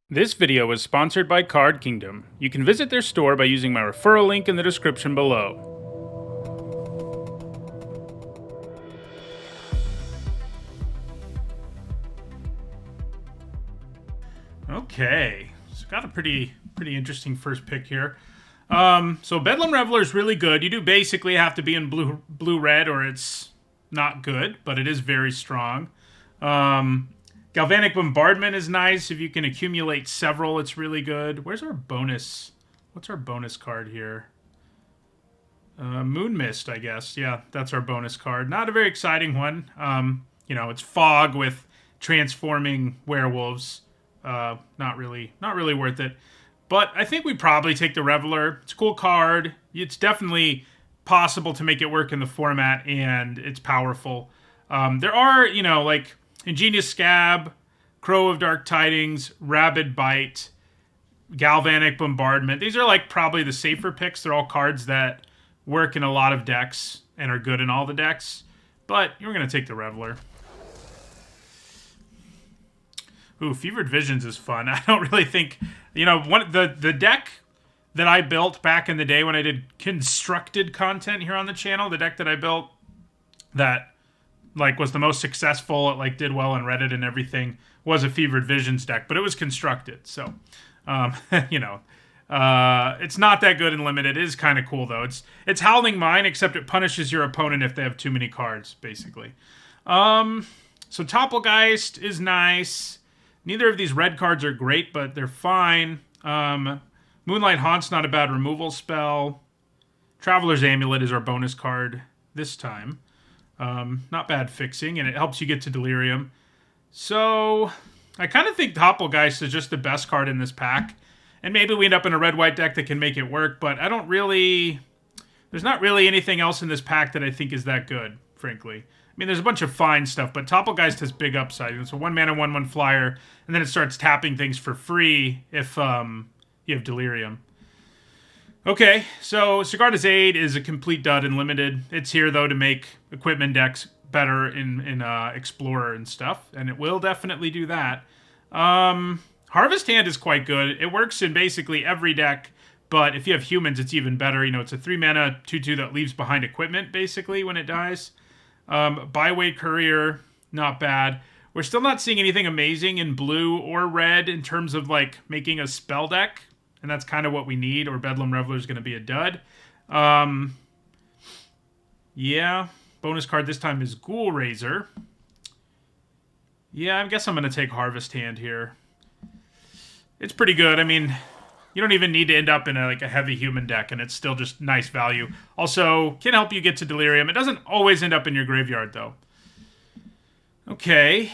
This video is sponsored by Card Kingdom. You can visit their store by using my referral link in the description below. Okay, so got a pretty interesting first pick here. So Bedlam Reveler is really good. You do basically have to be in blue-red or it's not good, but it is very strong. Galvanic Bombardment is nice. If you can accumulate several, it's really good. Where's our bonus? What's our bonus card here? Moon Mist, I guess. Yeah, that's our bonus card. Not a very exciting one. You know, it's fog with transforming werewolves. Not really worth it. But I think we probably take the Reveler. It's a cool card. It's definitely possible to make it work in the format, and it's powerful. There are, you know, like Ingenious Scab, Crow of Dark Tidings, Rabid Bite, Galvanic Bombardment. These are like probably the safer picks. They're all cards that work in a lot of decks and are good in all the decks. But you're going to take the Reveler. Ooh, Fevered Visions is fun. I don't really think, you know, the deck that I built back in the day when I did constructed content here on the channel, the deck that I built that like was the most successful, it like did well on Reddit and everything, was a Fevered Visions deck, but it was constructed. So, you know, it's not that good in limited. It is kind of cool though. It's Howling Mine, except it punishes your opponent if they have too many cards, basically. So Topplegeist is nice. Neither of these red cards are great, but they're fine. Moonlight Haunt's not a bad removal spell. Traveler's Amulet is our bonus card this time. Not bad fixing, and it helps you get to Delirium. So, I kind of think Topplegeist is just the best card in this pack. And maybe we end up in a red-white deck that can make it work, but I don't really... There's not really anything else in this pack that I think is that good, frankly. I mean, there's a bunch of fine stuff, but Topplegeist has big upside. It's a 1-mana, 1/1 flyer, and then it starts tapping things for free if you have Delirium. Okay, so Sigarda's Aid is a complete dud in limited. It's here, though, to make equipment decks better in Explorer and stuff, and it will definitely do that. Harvest Hand is quite good. It works in basically every deck, but if you have humans, it's even better. You know, it's a 3-mana 2/2 that leaves behind equipment, basically, when it dies. Byway Courier, not bad. We're still not seeing anything amazing in blue or red in terms of, like, making a spell deck. And that's kind of what we need, or Bedlam Reveler is going to be a dud. Yeah, bonus card this time is Ghoul Raiser. Yeah, I guess I'm going to take Harvest Hand here. It's pretty good. I mean, you don't even need to end up in a heavy human deck, and it's still just nice value. Also, can help you get to Delirium. It doesn't always end up in your graveyard, though. Okay.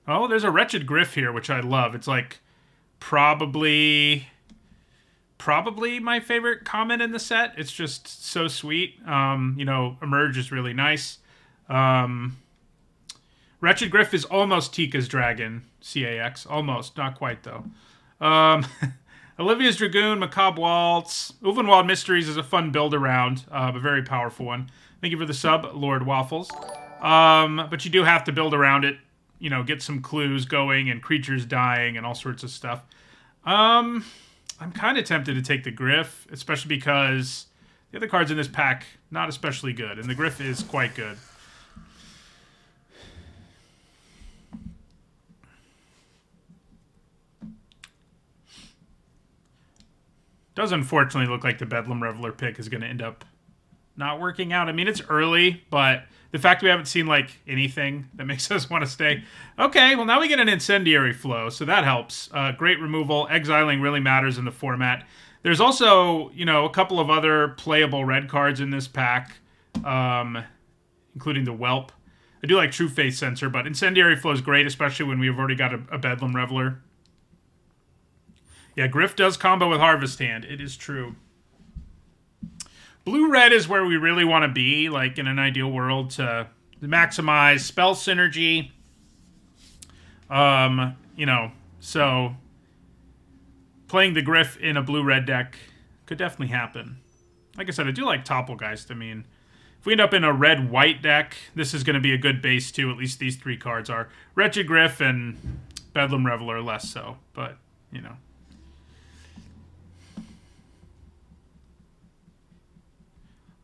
Oh, there's a Wretched Gryff here, which I love. It's like... Probably my favorite comment in the set. It's just so sweet. You know, Emerge is really nice. Wretched Gryff is almost Tika's Dragon, CAX. Almost. Not quite, though. Olivia's Dragoon, Macabre Waltz. Ulvenwald Mysteries is a fun build-around. A very powerful one. Thank you for the sub, Lord Waffles. But you do have to build around it. You know, get some clues going and creatures dying and all sorts of stuff. I'm kind of tempted to take the Gryff, especially because the other cards in this pack, not especially good. And the Gryff is quite good. Does unfortunately look like the Bedlam Reveler pick is going to end up not working out. I mean, it's early, but the fact we haven't seen, like, anything that makes us want to stay. Okay, well, now we get an Incendiary Flow, so that helps. Great removal. Exiling really matters in the format. There's also, you know, a couple of other playable red cards in this pack, including the Whelp. I do like True Faith Sensor, but Incendiary Flow is great, especially when we've already got a Bedlam Reveler. Yeah, Gryff does combo with Harvest Hand. It is true. Blue-red is where we really want to be, like, in an ideal world, to maximize spell synergy. You know, so playing the Gryff in a blue-red deck could definitely happen. Like I said, I do like Topplegeist. I mean, if we end up in a red-white deck, this is going to be a good base, too. At least these three cards are. Wretched Gryff and Bedlam Reveler less so, but, you know.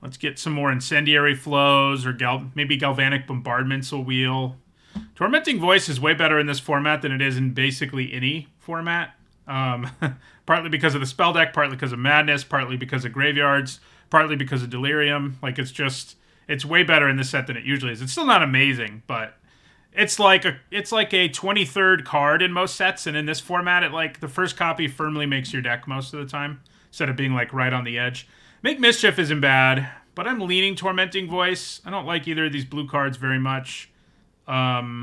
Let's get some more Incendiary Flows, or maybe Galvanic Bombardments will wheel. Tormenting Voice is way better in this format than it is in basically any format. Partly because of the spell deck, partly because of Madness, partly because of Graveyards, partly because of Delirium. Like, it's way better in this set than it usually is. It's still not amazing, but it's like a 23rd card in most sets, and in this format, the first copy firmly makes your deck most of the time, instead of being like right on the edge. Make Mischief isn't bad, but I'm leaning Tormenting Voice. I don't like either of these blue cards very much. Yeah,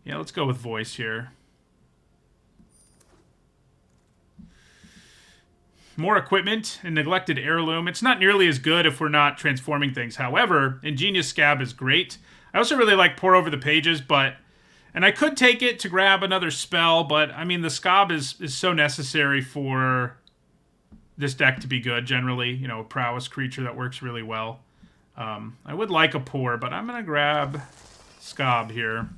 let's go with Voice here. More Equipment and Neglected Heirloom. It's not nearly as good if we're not transforming things. However, Ingenious Scab is great. I also really like Pour Over the Pages, and I could take it to grab another spell, but I mean, the Scab is so necessary for this deck to be good, generally. You know, a prowess creature that works really well. I would like a Pour, but I'm going to grab Scab here.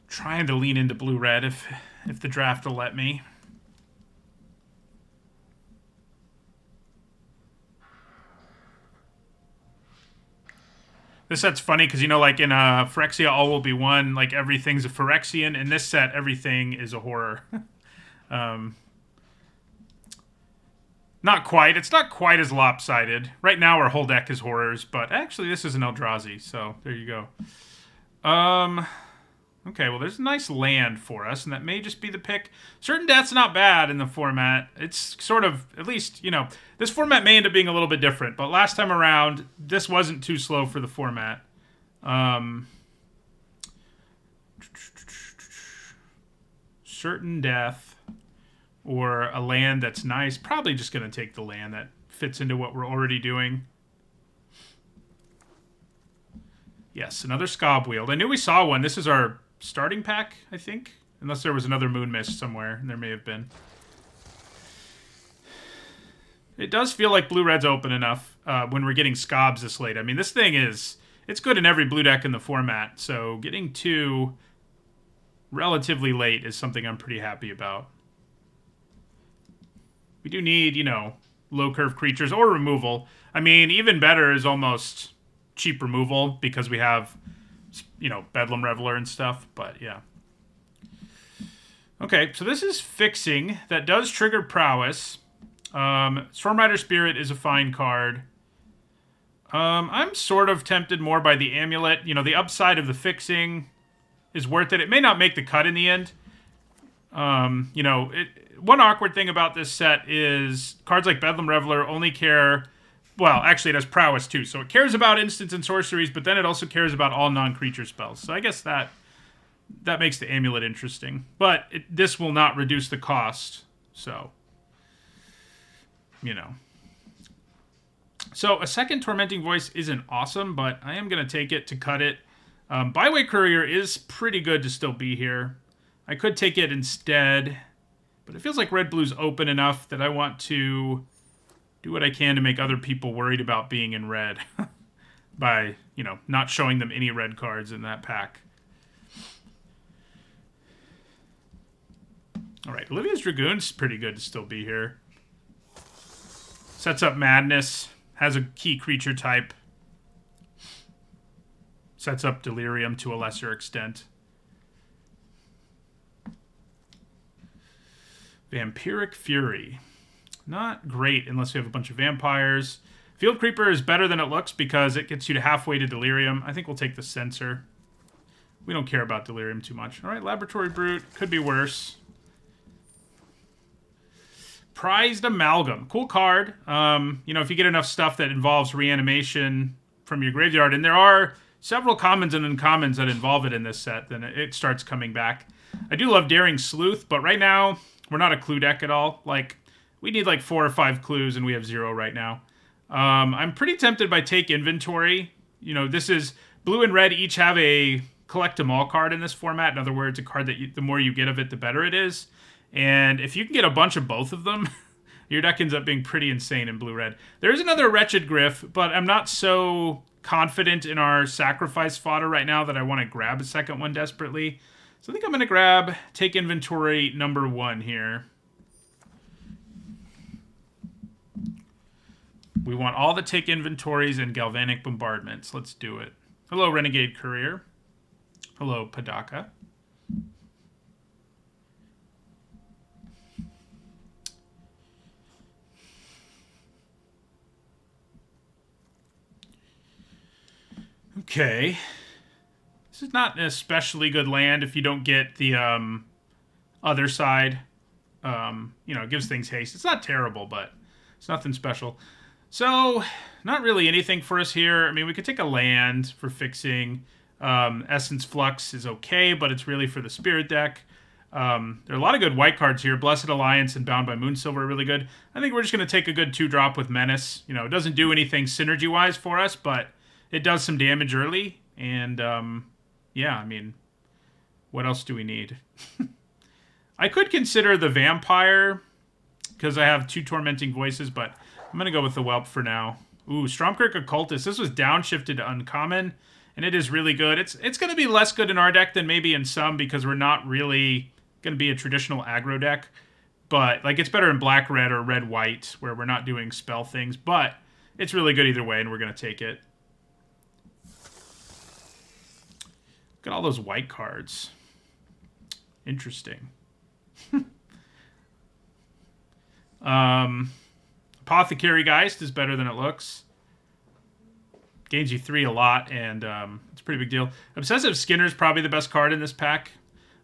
Trying to lean into blue-red if the draft will let me. This set's funny because, you know, like in Phyrexia All Will Be One, like everything's a Phyrexian. In this set, everything is a horror. Not quite. It's not quite as lopsided. Right now, our whole deck is horrors, but actually, this is an Eldrazi, so there you go. Okay, well, there's a nice land for us, and that may just be the pick. Certain Death's not bad in the format. It's sort of, at least, you know, this format may end up being a little bit different, but last time around, this wasn't too slow for the format. Certain Death, or a land that's nice. Probably just going to take the land that fits into what we're already doing. Yes, another Scab Wield. I knew we saw one. This is our starting pack, I think. Unless there was another Moon Mist somewhere, and there may have been. It does feel like blue-red's open enough when we're getting Scabs this late. I mean, this thing is... It's good in every blue deck in the format, so getting two relatively late is something I'm pretty happy about. We do need, you know, low-curve creatures or removal. I mean, even better is almost cheap removal because we have, you know, Bedlam Reveler and stuff, but yeah. Okay, so this is Fixing. That does trigger Prowess. Stormrider Spirit is a fine card. I'm sort of tempted more by the Amulet. You know, the upside of the Fixing is worth it. It may not make the cut in the end. You know, one awkward thing about this set is cards like Bedlam Reveler only care... Well, actually, it has Prowess, too. So it cares about instants and sorceries, but then it also cares about all non-creature spells. So I guess that makes the Amulet interesting. But this will not reduce the cost. So, you know. So a second Tormenting Voice isn't awesome, but I am going to take it to cut it. Byway Courier is pretty good to still be here. I could take it instead, but it feels like red-blue's open enough that I want to do what I can to make other people worried about being in red by, you know, not showing them any red cards in that pack. All right, Olivia's Dragoon's pretty good to still be here. Sets up Madness, has a key creature type. Sets up Delirium to a lesser extent. Vampiric Fury. Not great unless we have a bunch of vampires. Field Creeper is better than it looks because it gets you to halfway to Delirium. I think we'll take the Censor. We don't care about Delirium too much. All right, Laboratory Brute. Could be worse. Prized Amalgam. Cool card. You know, if you get enough stuff that involves reanimation from your graveyard, and there are several commons and uncommons that involve it in this set, then it starts coming back. I do love Daring Sleuth, but right now, we're not a clue deck at all. Like, we need like 4 or 5 clues, and we have 0 right now. I'm pretty tempted by Take Inventory. You know, this is... Blue and red each have a collect them all card in this format. In other words, a card that the more you get of it, the better it is. And if you can get a bunch of both of them, your deck ends up being pretty insane in blue-red. There is another Wretched Griff, but I'm not so confident in our sacrifice fodder right now that I want to grab a second one desperately. So I think I'm going to grab Take Inventory number 1 here. We want all the Take Inventories and Galvanic Bombardments. Let's do it. Hello, Renegade Courier. Hello, Padaka. Okay. This is not an especially good land if you don't get the other side. You know, it gives things haste. It's not terrible, but it's nothing special. So, not really anything for us here. I mean, we could take a land for fixing. Essence Flux is okay, but it's really for the Spirit deck. There are a lot of good white cards here. Blessed Alliance and Bound by Moonsilver are really good. I think we're just going to take a good 2-drop with Menace. You know, it doesn't do anything synergy-wise for us, but it does some damage early. And, yeah, I mean, what else do we need? I could consider the Vampire, because I have 2 Tormenting Voices, but I'm going to go with the Whelp for now. Ooh, Stromkirk Occultist. This was downshifted to Uncommon, and it is really good. It's going to be less good in our deck than maybe in some, because we're not really going to be a traditional aggro deck. But, like, it's better in black-red or red-white, where we're not doing spell things. But it's really good either way, and we're going to take it. Look at all those white cards. Interesting. Apothecary Geist is better than it looks. Gains you 3 a lot, and it's a pretty big deal. Obsessive Skinner is probably the best card in this pack.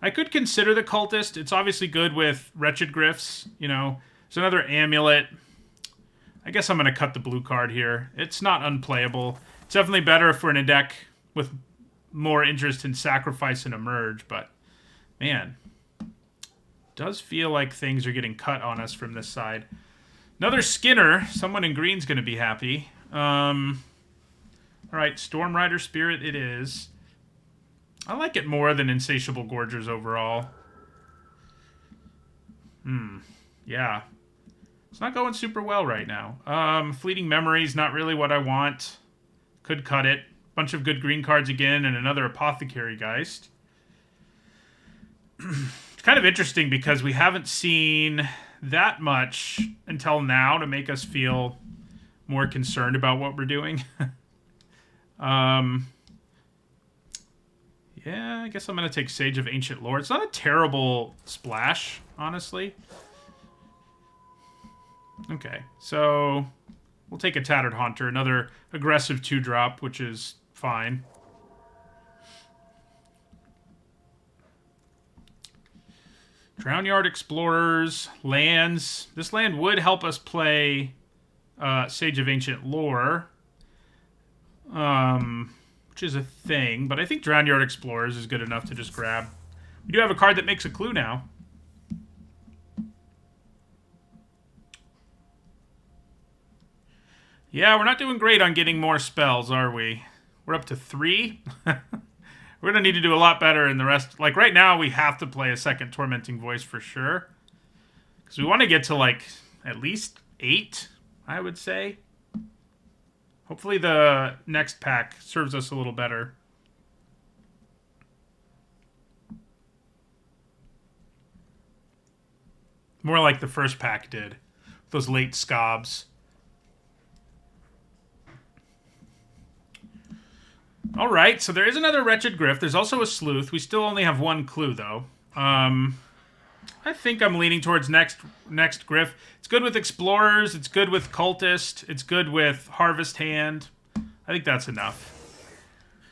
I could consider the Cultist. It's obviously good with Wretched Gryphs, you know. There's another Amulet. I guess I'm going to cut the blue card here. It's not unplayable. It's definitely better if we're in a deck with more interest in Sacrifice and Emerge, but, man, does feel like things are getting cut on us from this side. Another Skinner. Someone in green's going to be happy. All right, Storm Rider Spirit it is. I like it more than Insatiable Gorgers overall. Yeah. It's not going super well right now. Fleeting Memory's not really what I want. Could cut it. Bunch of good green cards again, and another Apothecary Geist. It's kind of interesting because we haven't seen that much until now to make us feel more concerned about what we're doing. Yeah, I guess I'm going to take Sage of Ancient Lore. It's not a terrible splash, honestly. Okay, so we'll take a Tattered Haunter, another aggressive 2-drop, which is fine. Drownyard Explorers, lands. This land would help us play Sage of Ancient Lore, which is a thing, but I think Drownyard Explorers is good enough to just grab. We do have a card that makes a clue now. Yeah, we're not doing great on getting more spells, are we? We're up to 3. We're going to need to do a lot better in the rest. Like, right now, we have to play a second Tormenting Voice for sure. Because we want to get to, like, at least 8, I would say. Hopefully the next pack serves us a little better. More like the first pack did. Those late scobs. All right, so there is another Wretched Gryph. There's also a Sleuth. We still only have 1 clue, though. I think I'm leaning towards next Gryph. It's good with Explorers. It's good with Cultist. It's good with Harvest Hand. I think that's enough.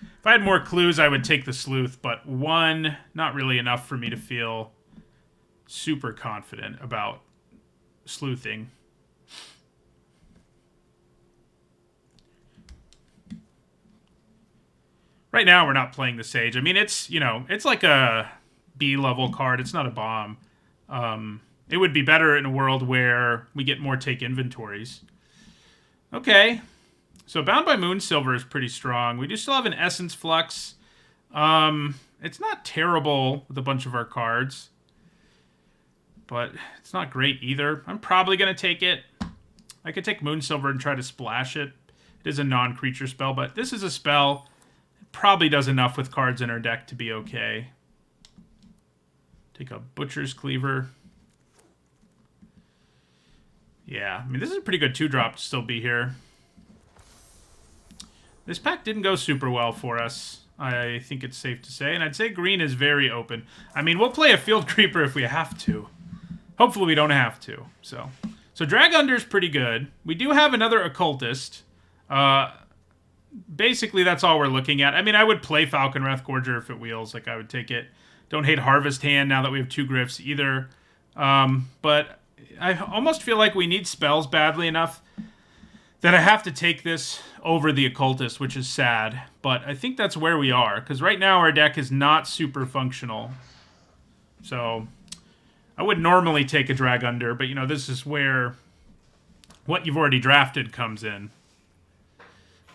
If I had more clues, I would take the Sleuth, but 1, not really enough for me to feel super confident about sleuthing. Right now, we're not playing the Sage. I mean, it's, you know, it's like a B-level card. It's not a bomb. It would be better in a world where we get more take inventories. Okay. So Bound by Moonsilver is pretty strong. We do still have an Essence Flux. It's not terrible with a bunch of our cards. But it's not great either. I'm probably going to take it. I could take Moonsilver and try to splash it. It is a non-creature spell, but this is a spell. Probably does enough with cards in our deck to be okay. Take a Butcher's Cleaver. Yeah, I mean, this is a pretty good 2-drop to still be here. This pack didn't go super well for us, I think it's safe to say. And I'd say green is very open. I mean, we'll play a Field Creeper if we have to. Hopefully we don't have to. So Drag Under's pretty good. We do have another Occultist. Basically, that's all we're looking at. I mean, I would play Falcon Wrathgorger if it wheels. Like, I would take it. Don't hate Harvest Hand now that we have 2 Gryphs either. But I almost feel like we need spells badly enough that I have to take this over the Occultist, which is sad. But I think that's where we are, because right now our deck is not super functional. So I would normally take a Drag Under, but, you know, this is where what you've already drafted comes in.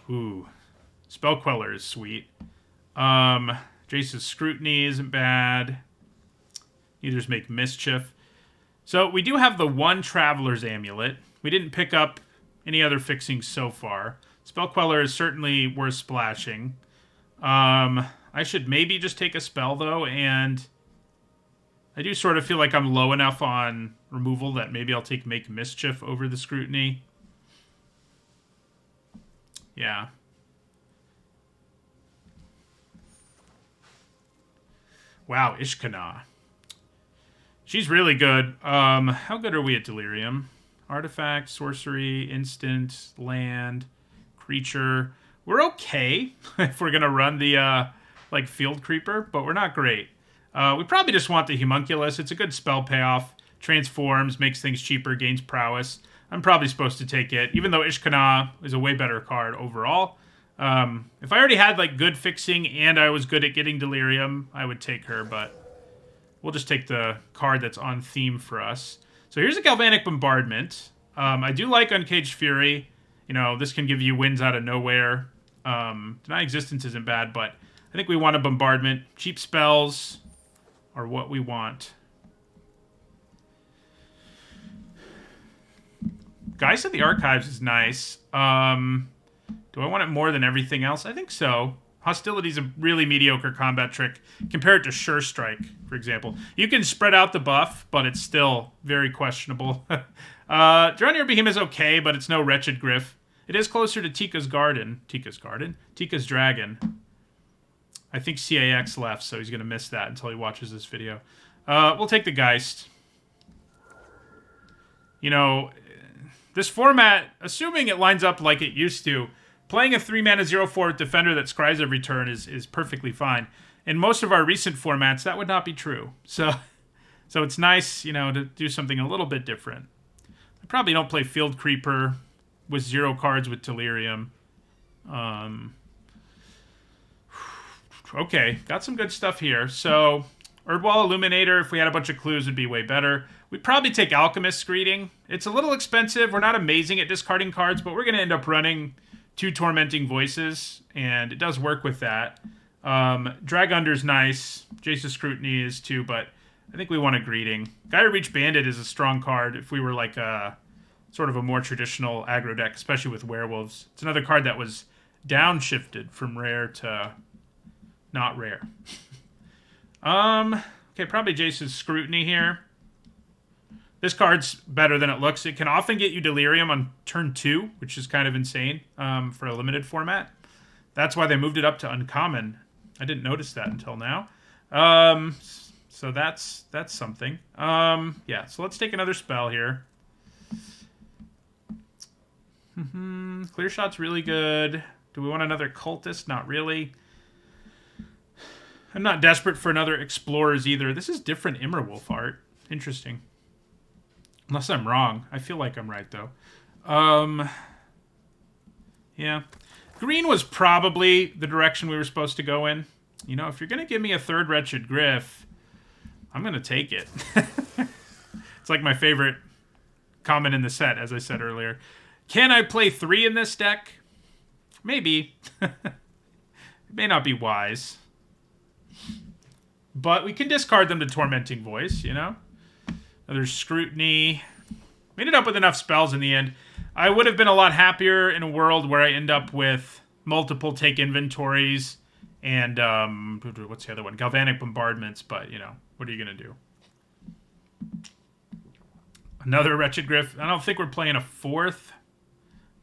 Ooh. Spell Queller is sweet. Jace's Scrutiny isn't bad. Neither's Make Mischief. So we do have the one Traveler's Amulet. We didn't pick up any other fixings so far. Spell Queller is certainly worth splashing. I should maybe just take a spell, though, and I do sort of feel like I'm low enough on removal that maybe I'll take Make Mischief over the Scrutiny. Yeah. Wow, Ishkana. She's really good. How good are we at Delirium? Artifact, sorcery, instant, land, creature. We're okay if we're going to run the like Field Creeper, but we're not great. We probably just want the Homunculus. It's a good spell payoff. Transforms, makes things cheaper, gains prowess. I'm probably supposed to take it, even though Ishkana is a way better card overall. If I already had like good fixing and I was good at getting Delirium, I would take her, but we'll just take the card that's on theme for us. So here's a Galvanic Bombardment. I do like Uncaged Fury. You know, this can give you wins out of nowhere. Deny Existence isn't bad, but I think we want a Bombardment. Cheap spells are what we want. Geist of the Archives is nice. Do I want it more than everything else? I think so. Hostility's a really mediocre combat trick. Compare it to Sure Strike, for example. You can spread out the buff, but it's still very questionable. Draw Near Behemoth is okay, but it's no Wretched Gryph. It is closer to Tika's Garden. Tika's Dragon. I think CAX left, so he's going to miss that until he watches this video. We'll take the Geist. You know, this format, assuming it lines up like it used to, playing a 3-mana 0/4 Defender that scries every turn is perfectly fine. In most of our recent formats, that would not be true. So it's nice, you know, to do something a little bit different. I probably don't play Field Creeper with 0 cards with Delirium. Okay, got some good stuff here. So Erdwall Illuminator, if we had a bunch of clues, would be way better. We'd probably take Alchemist's Greeting. It's a little expensive. We're not amazing at discarding cards, but we're going to end up running 2 Tormenting Voices, and it does work with that. Drag Under's nice. Jace's Scrutiny is too, but I think we want a Greeting. Gaia Reach Bandit is a strong card if we were like a sort of a more traditional aggro deck, especially with werewolves. It's another card that was downshifted from rare to not rare. Okay, probably Jace's Scrutiny here. This card's better than it looks. It can often get you Delirium on turn 2, which is kind of insane for a limited format. That's why they moved it up to uncommon. I didn't notice that until now. So that's something. Yeah, so let's take another spell here. Clear Shot's really good. Do we want another Cultist? Not really. I'm not desperate for another Explorers either. This is different Immerwolf art. Interesting. Unless I'm wrong. I feel like I'm right, though. Yeah. Green was probably the direction we were supposed to go in. You know, if you're going to give me a 3rd Wretched Gryph, I'm going to take it. It's like my favorite comment in the set, as I said earlier. Can I play 3 in this deck? Maybe. It may not be wise. But we can discard them to Tormenting Voice, you know? Another Scrutiny. We ended up with enough spells in the end. I would have been a lot happier in a world where I end up with multiple take inventories and, what's the other one? Galvanic Bombardments, but, you know, what are you going to do? Another Wretched Griff. I don't think we're playing a fourth.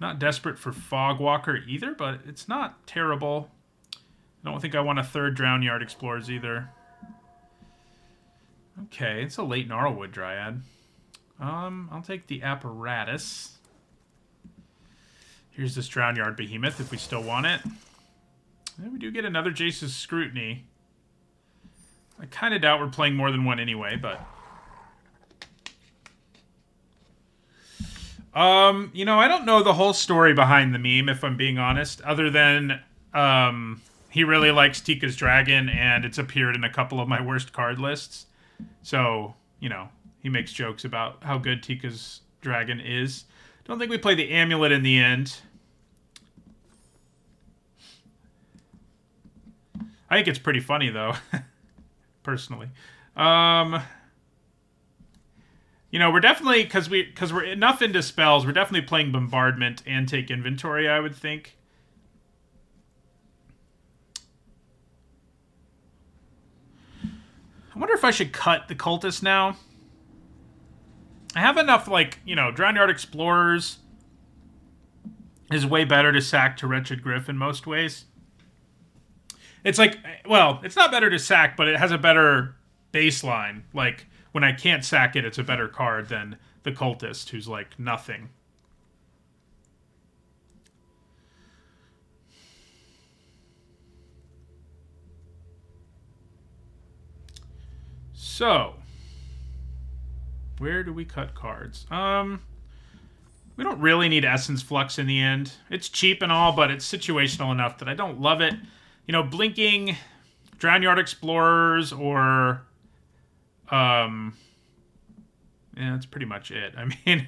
Not desperate for Fogwalker either, but it's not terrible. I don't think I want a third Drown Yard Explorers either. Okay, it's a late Gnarlwood Dryad. I'll take the Apparatus. Here's this Drown Yard Behemoth if we still want it. And we do get another Jace's Scrutiny. I kind of doubt we're playing more than one anyway, but... you know, I don't know the whole story behind the meme, if I'm being honest, other than, he really likes Tika's Dragon, and it's appeared in a couple of my worst card lists. So, you know, he makes jokes about how good Tika's Dragon is. Don't think we play the Amulet in the end. I think it's pretty funny, though, personally. You know, we're definitely, because we're enough into spells, we're definitely playing Bombardment and Take Inventory, I would think. I wonder if I should cut the Cultist now. I have enough, like, you know, Drown Yard Explorers is way better to sack to Wretched Griff in most ways. It's like, well, it's not better to sack, but it has a better baseline. Like, when I can't sack it, it's a better card than the Cultist, who's like nothing. So, where do we cut cards? We don't really need Essence Flux in the end. It's cheap and all, but it's situational enough that I don't love it. You know, blinking Drown Yard Explorers or... yeah, that's pretty much it. I mean,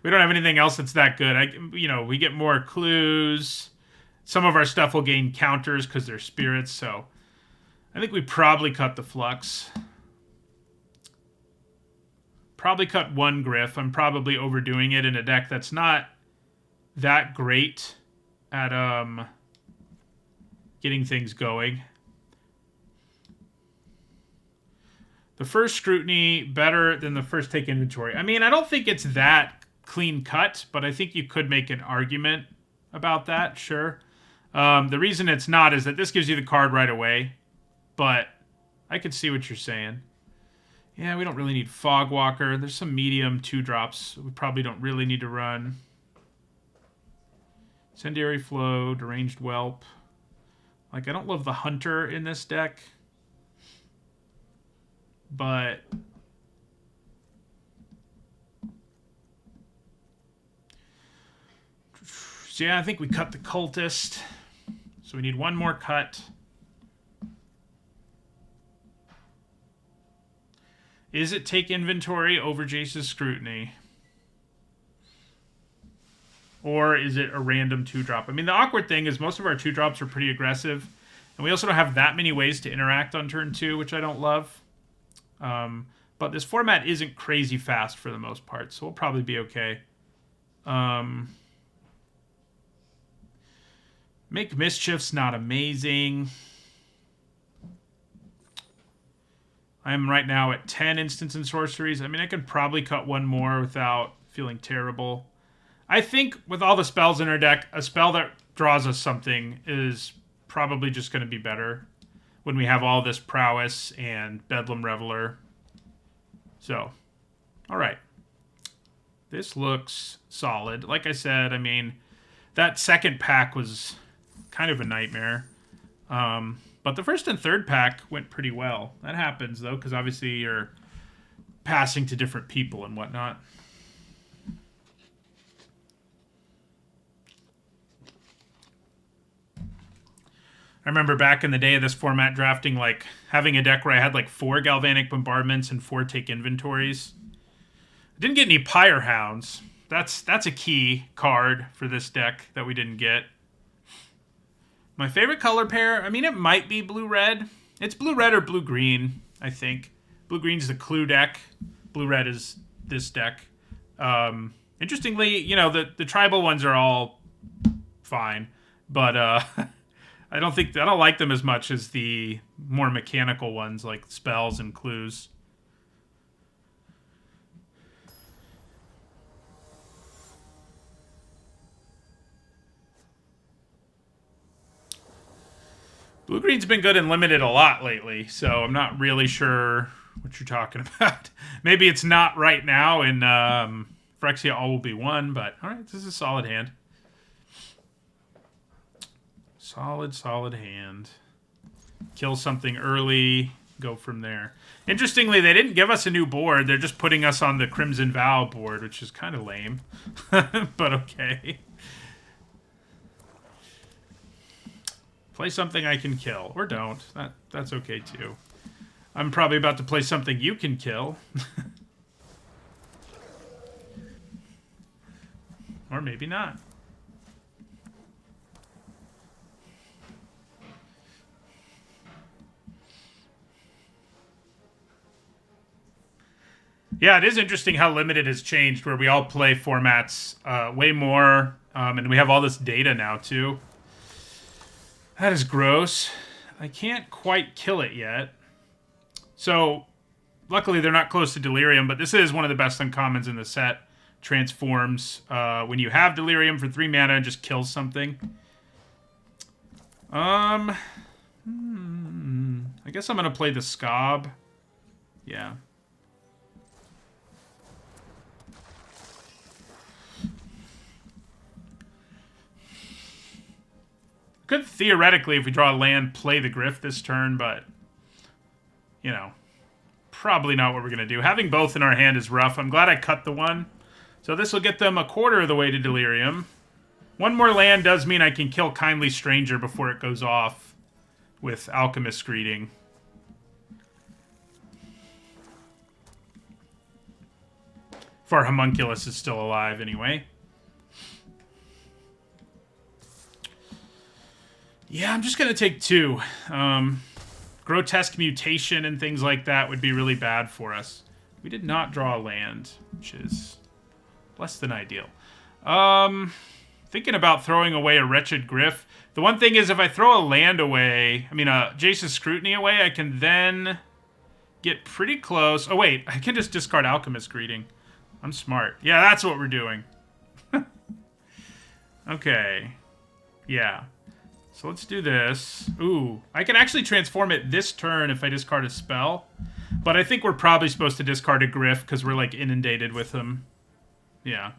we don't have anything else that's that good. You know, we get more clues. Some of our stuff will gain counters because they're spirits, so I think we probably cut the Flux. Probably cut one Griff. I'm probably overdoing it in a deck that's not that great at getting things going. The first Scrutiny, better than the first Take Inventory. I mean, I don't think it's that clean cut, but I think you could make an argument about that, sure. The reason it's not is that this gives you the card right away, but I could see what you're saying. Yeah, we don't really need Fogwalker. There's some medium 2-drops we probably don't really need to run. Incendiary Flow, Deranged Whelp. Like, I don't love the Hunter in this deck. But so yeah, I think we cut the Cultist. So we need one more cut. Is it Take Inventory over Jace's Scrutiny? Or is it a random 2-drop? I mean, the awkward thing is most of our 2-drops are pretty aggressive. And we also don't have that many ways to interact on turn 2, which I don't love. But this format isn't crazy fast for the most part, so we'll probably be okay. Make Mischief's not amazing. I'm right now at 10 instants and sorceries. I mean, I could probably cut one more without feeling terrible. I think with all the spells in our deck, a spell that draws us something is probably just going to be better when we have all this Prowess and Bedlam Reveler. So, all right. This looks solid. Like I said, I mean, that second pack was kind of a nightmare. But the first and third pack went pretty well. That happens, though, because obviously you're passing to different people and whatnot. I remember back in the day of this format drafting, like, having a deck where I had, like, 4 Galvanic Bombardments and 4 Take Inventories. I didn't get any Pyre Hounds. That's a key card for this deck that we didn't get. My favorite color pair, I mean, it might be blue-red. It's blue-red or blue-green, I think. Blue-green's the Clue deck. Blue-red is this deck. Interestingly, you know, the tribal ones are all fine. But I don't like them as much as the more mechanical ones, like spells and clues. Blue-green's been good and limited a lot lately, so I'm not really sure what you're talking about. Maybe it's not right now in Phyrexia all will be one, but alright, this is a solid hand. Solid hand. Kill something early, go from there. Interestingly, they didn't give us a new board. They're just putting us on the Crimson Vow board, which is kind of lame. But okay. Play something I can kill. Or don't. That's okay, too. I'm probably about to play something you can kill. Or maybe not. Yeah, it is interesting how limited has changed, where we all play formats way more, and we have all this data now, too. That is gross. I can't quite kill it yet. So, luckily they're not close to Delirium, but this is one of the best uncommons in the set. Transforms when you have Delirium for 3 mana and just kills something. I guess I'm going to play the Scob. Yeah. Could theoretically, if we draw a land, play the Griff this turn, but, you know, probably not what we're going to do. Having both in our hand is rough. I'm glad I cut the one. So this will get them a quarter of the way to Delirium. One more land does mean I can kill Kindly Stranger before it goes off with Alchemist Greeting. If our Homunculus is still alive, anyway. Yeah, I'm just going to take 2. Grotesque Mutation and things like that would be really bad for us. We did not draw a land, which is less than ideal. Thinking about throwing away a Wretched Griff. The one thing is, if I throw a land away, Jace's Scrutiny away, I can then get pretty close. Oh, wait, I can just discard Alchemist Greeting. I'm smart. Yeah, that's what we're doing. Okay. Yeah. So let's do this. Ooh, I can actually transform it this turn if I discard a spell. But I think we're probably supposed to discard a Griff because we're, like, inundated with them. Yeah.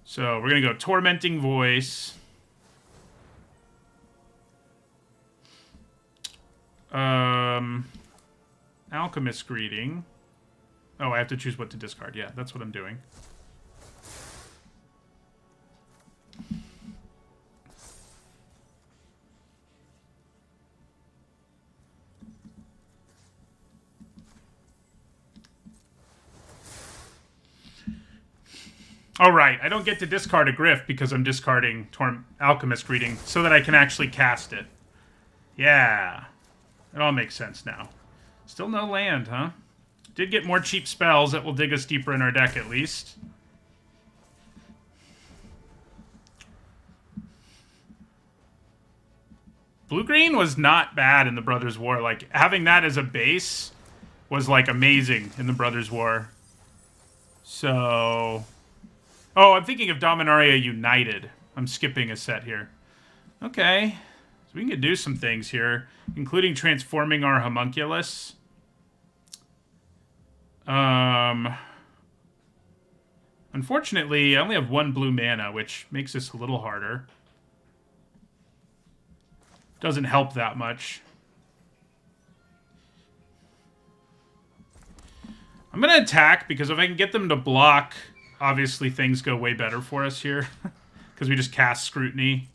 So we're going to go Tormenting Voice. Alchemist Greeting. Oh, I have to choose what to discard. Yeah, that's what I'm doing. Oh, right. I don't get to discard a Griff because I'm discarding Alchemist Greeting so that I can actually cast it. Yeah. It all makes sense now. Still no land, huh? Did get more cheap spells that will dig us deeper in our deck, at least. Blue-green was not bad in the Brothers' War. Like, having that as a base was, like, amazing in the Brothers' War. So... Oh, I'm thinking of Dominaria United. I'm skipping a set here. Okay. So we can do some things here, including transforming our Homunculus. Unfortunately, I only have 1 blue mana, which makes this a little harder. Doesn't help that much. I'm going to attack, because if I can get them to block... Obviously, things go way better for us here. Because we just cast Scrutiny.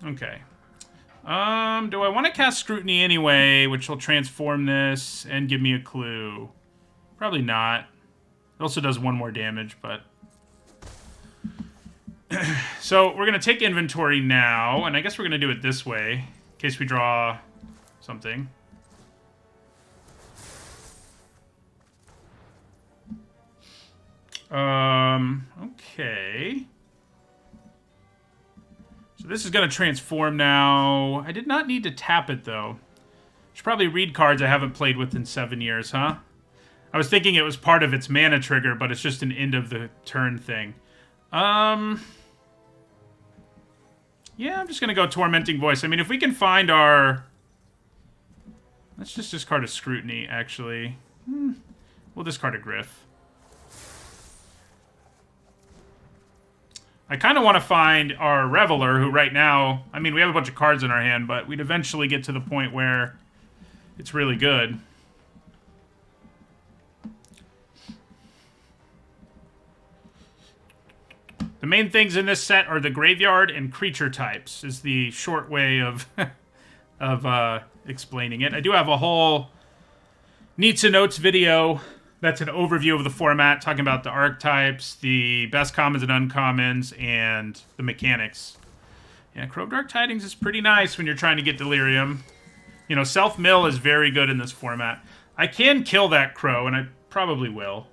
Okay. Do I want to cast Scrutiny anyway, which will transform this and give me a clue? Probably not. It also does 1 more damage, but... So, we're going to take inventory now, and I guess we're going to do it this way, in case we draw something. Okay. So this is going to transform now. I did not need to tap it, though. Should probably read cards I haven't played with in 7 years, huh? I was thinking it was part of its mana trigger, but it's just an end of the turn thing. Yeah, I'm just going to go Tormenting Voice. I mean, if we can find our... Let's just discard a Scrutiny, actually. We'll discard a Griff. I kind of want to find our Reveler, who right now... I mean, we have a bunch of cards in our hand, but we'd eventually get to the point where it's really good. The main things in this set are the graveyard and creature types, is the short way of explaining it. I do have a whole Needs and Notes video that's an overview of the format, talking about the archetypes, the best commons and uncommons, and the mechanics. Yeah, Crow Dark Tidings is pretty nice when you're trying to get Delirium. You know, Self-Mill is very good in this format. I can kill that Crow, and I probably will.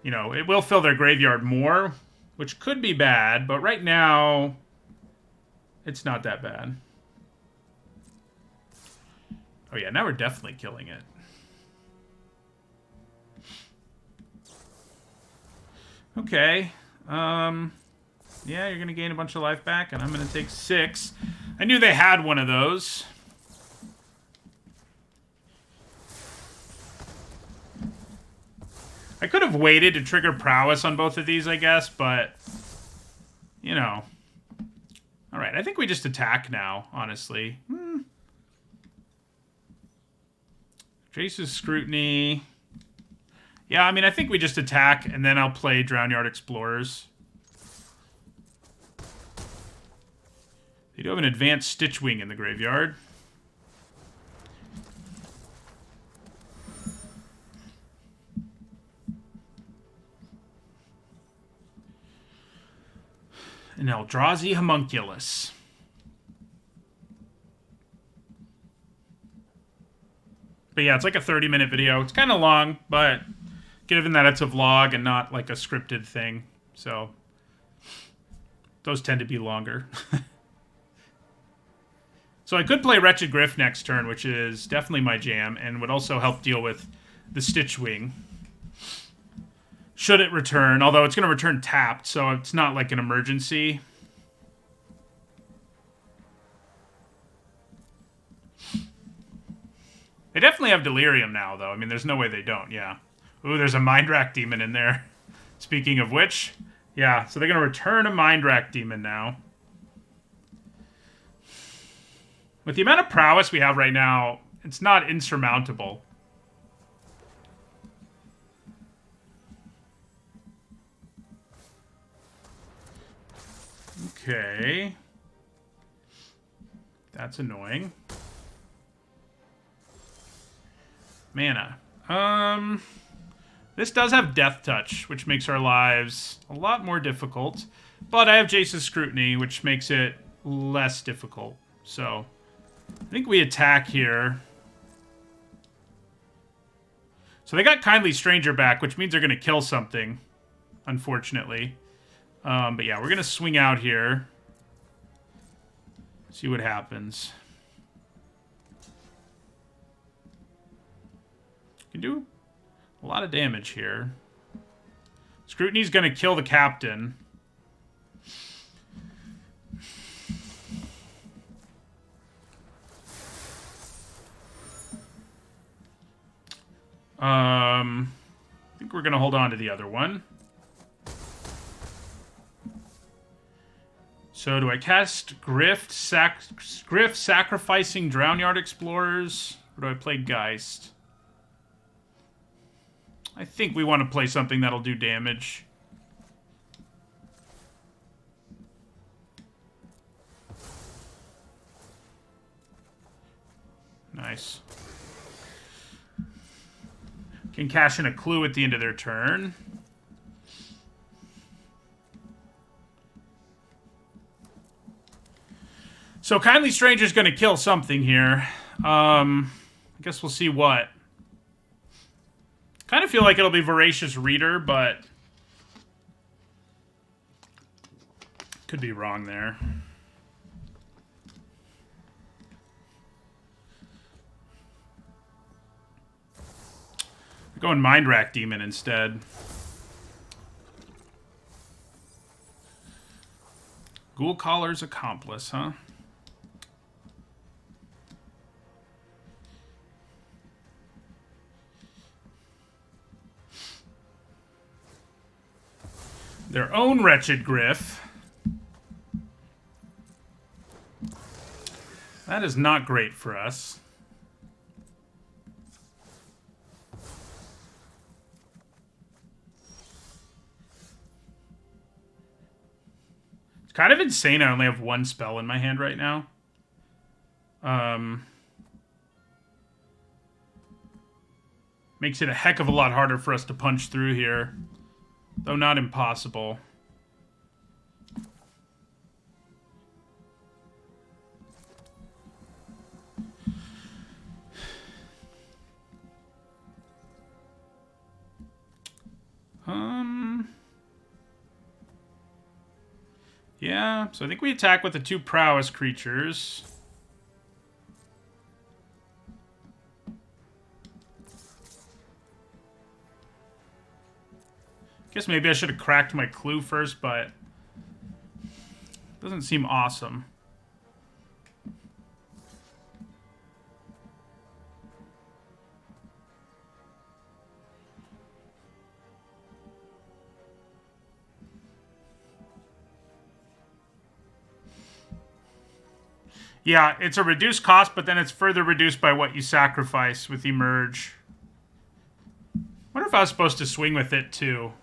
You know, it will fill their graveyard more, which could be bad, but right now, it's not that bad. Oh yeah, now we're definitely killing it. Okay. Yeah, you're going to gain a bunch of life back, and I'm going to take 6. I knew they had one of those. I could have waited to trigger Prowess on both of these, I guess, but, you know. All right, I think we just attack now, honestly. Jace's Scrutiny. Yeah, I mean, I think we just attack, and then I'll play Drownyard Explorers. They do have an advanced Stitchwing in the graveyard. An Eldrazi Homunculus. But yeah, it's like a 30-minute video. It's kind of long, but given that it's a vlog and not like a scripted thing, so those tend to be longer. So I could play Wretched Griff next turn, which is definitely my jam, and would also help deal with the Stitchwing. Should it return, although it's going to return tapped, so it's not like an emergency. They definitely have Delirium now, though. I mean, there's no way they don't, yeah. Ooh, there's a Mind Rack Demon in there. Speaking of which, yeah, so they're going to return a Mind Rack Demon now. With the amount of prowess we have right now, it's not insurmountable. Okay. That's annoying. Mana. This does have Death Touch, which makes our lives a lot more difficult. But I have Jace's Scrutiny, which makes it less difficult. So, I think we attack here. So they got Kindly Stranger back, which means they're going to kill something, unfortunately. But yeah, we're going to swing out here. See what happens. Can do a lot of damage here. Scrutiny's going to kill the captain. I think we're going to hold on to the other one. So do I cast Griff, sacrificing Drownyard Explorers, or do I play Geist? I think we want to play something that'll do damage. Nice. Can cash in a clue at the end of their turn. So Kindly Stranger's going to kill something here. I guess we'll see what. Kind of feel like it'll be Voracious Reader, but could be wrong there. Going Mind Rack Demon instead. Ghoul Caller's Accomplice, huh? Their own Wretched Griff. That is not great for us. It's kind of insane I only have one spell in my hand right now. Makes it a heck of a lot harder for us to punch through here. Though not impossible. Yeah, so I think we attack with the 2 prowess creatures. Guess maybe I should have cracked my clue first, but doesn't seem awesome. Yeah, it's a reduced cost, but then it's further reduced by what you sacrifice with Emerge. Wonder if I was supposed to swing with it too.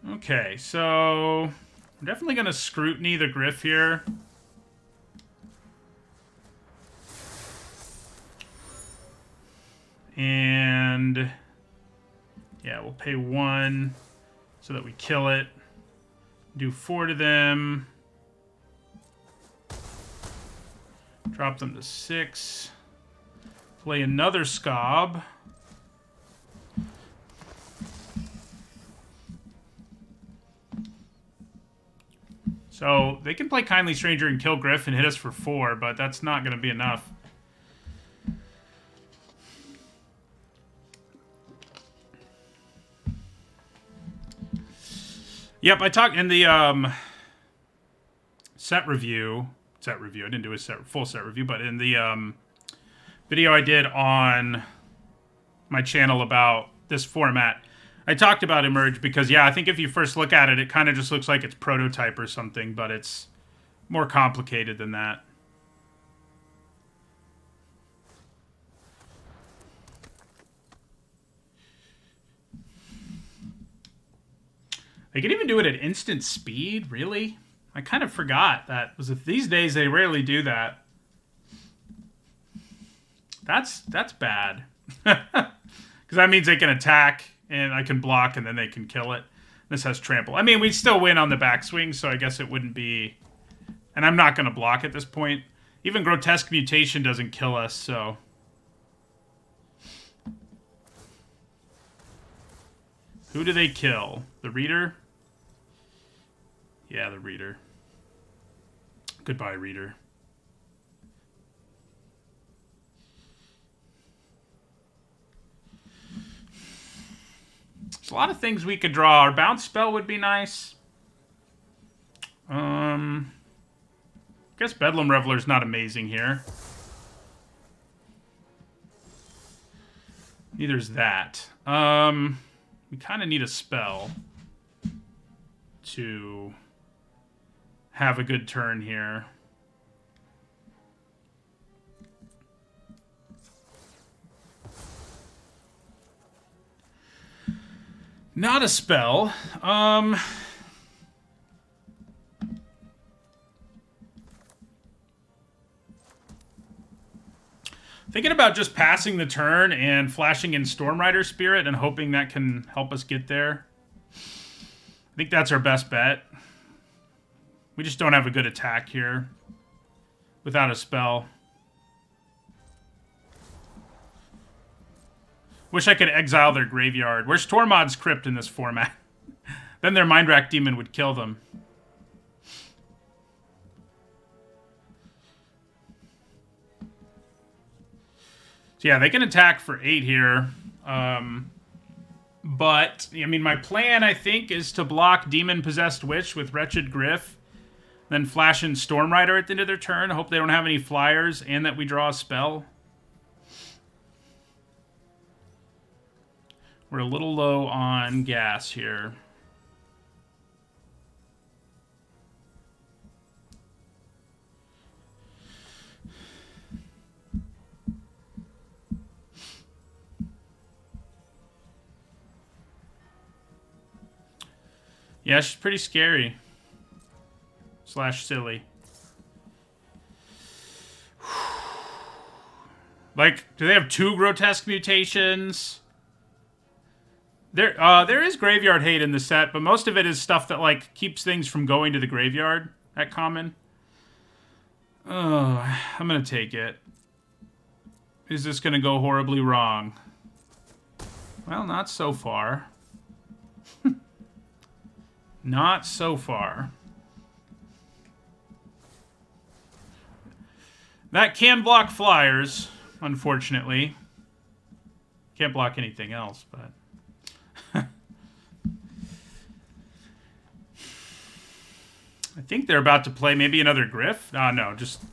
Okay, so I'm definitely going to scrutiny the Griff here. And yeah, we'll pay 1 so that we kill it. Do 4 to them. Drop them to 6. Play another Scob. So they can play Kindly Stranger and kill Griff and hit us for 4, but that's not going to be enough. Yep, I talked in the set review. I didn't do a full set review, but in the video I did on my channel about this format, I talked about Emerge because, yeah, I think if you first look at it, it kind of just looks like it's prototype or something, but it's more complicated than that. They can even do it at instant speed, really? I kind of forgot that. These days, they rarely do that. That's bad. Because that means they can attack, and I can block, and then they can kill it. This has trample. I mean, we'd still win on the backswing, so I guess it wouldn't be... And I'm not going to block at this point. Even Grotesque Mutation doesn't kill us, so... Who do they kill? The Reader? Yeah, the Reader. Goodbye, Reader. There's a lot of things we could draw. Our bounce spell would be nice. I guess Bedlam Reveler's not amazing here. Neither's that. We kind of need a spell to have a good turn here. Not a spell. Thinking about just passing the turn and flashing in Stormrider Spirit and hoping that can help us get there. I think that's our best bet. We just don't have a good attack here without a spell. Wish I could exile their graveyard. Where's Tormod's Crypt in this format? Then their Mind Rack Demon would kill them. Yeah, they can attack for 8 here. But, I mean, my plan, I think, is to block Demon Possessed Witch with Wretched Griff. Then flash in Storm Rider at the end of their turn. Hope they don't have any flyers and that we draw a spell. We're a little low on gas here. Yeah, she's pretty scary. / silly. Like, do they have 2 grotesque mutations? There is graveyard hate in the set, but most of it is stuff that, like, keeps things from going to the graveyard at common. Oh, I'm gonna take it. Is this gonna go horribly wrong? Well, not so far. Not so far. That can block flyers, unfortunately. Can't block anything else, but... I think they're about to play maybe another Griff. No, just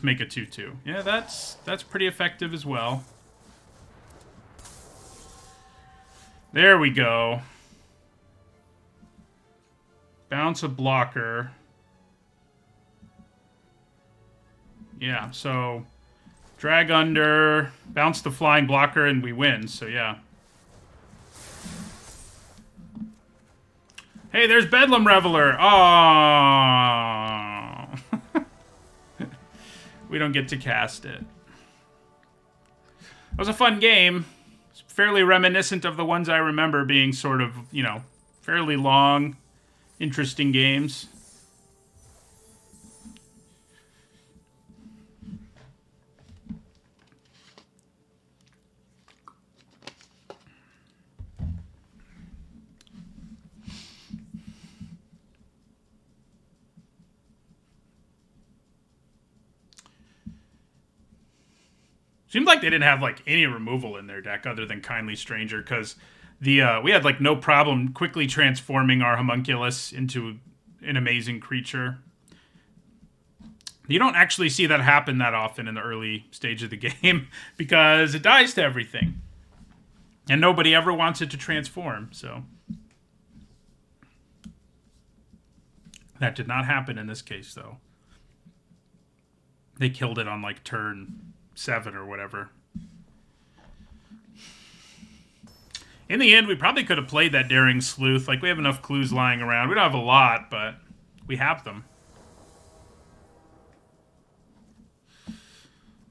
make a 2/2. Yeah, that's pretty effective as well. There we go. Bounce a blocker. Yeah, so drag under, bounce the flying blocker, and we win. So yeah. Hey, there's Bedlam Reveler. Oh, we don't get to cast it. It was a fun game. It's fairly reminiscent of the ones I remember being sort of, you know, fairly long, interesting games. Seemed like they didn't have, like, any removal in their deck other than Kindly Stranger, because we had, like, no problem quickly transforming our Homunculus into an amazing creature. You don't actually see that happen that often in the early stage of the game, because it dies to everything. And nobody ever wants it to transform, so... That did not happen in this case, though. They killed it on, like, turn 7 or whatever. In the end, we probably could have played that Daring Sleuth. Like, we have enough clues lying around. We don't have a lot, but we have them.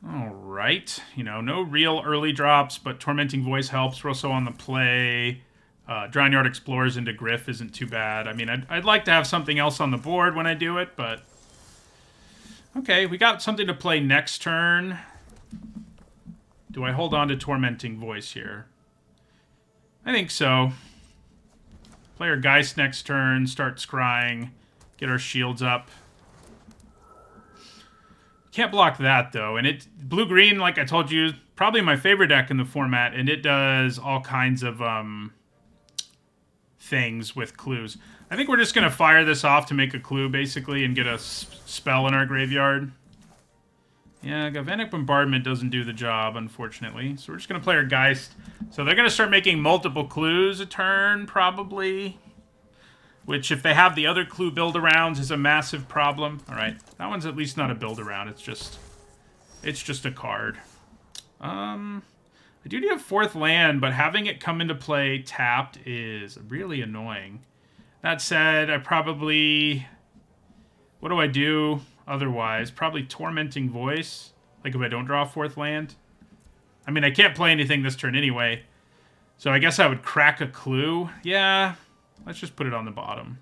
All right. You know, no real early drops, but Tormenting Voice helps. We're also on the play. Drawing Yard Explorers into Griff isn't too bad. I mean, I'd like to have something else on the board when I do it, but... Okay, we got something to play next turn. Do I hold on to Tormenting Voice here? I think so. Play our Geist next turn, start scrying, get our shields up. Can't block that, though. And it blue-green, like I told you, is probably my favorite deck in the format, and it does all kinds of things with clues. I think we're just going to fire this off to make a clue, basically, and get a spell in our graveyard. Yeah, Galvanic Bombardment doesn't do the job, unfortunately. So we're just going to play our Geist. So they're going to start making multiple clues a turn, probably. Which, if they have the other clue build-arounds, is a massive problem. All right, that one's at least not a build-around. It's just a card. I do need a 4th land, but having it come into play tapped is really annoying. That said, I probably... What do I do otherwise? Probably Tormenting Voice. Like if I don't draw a 4th land. I mean, I can't play anything this turn anyway. So I guess I would crack a clue. Yeah, let's just put it on the bottom.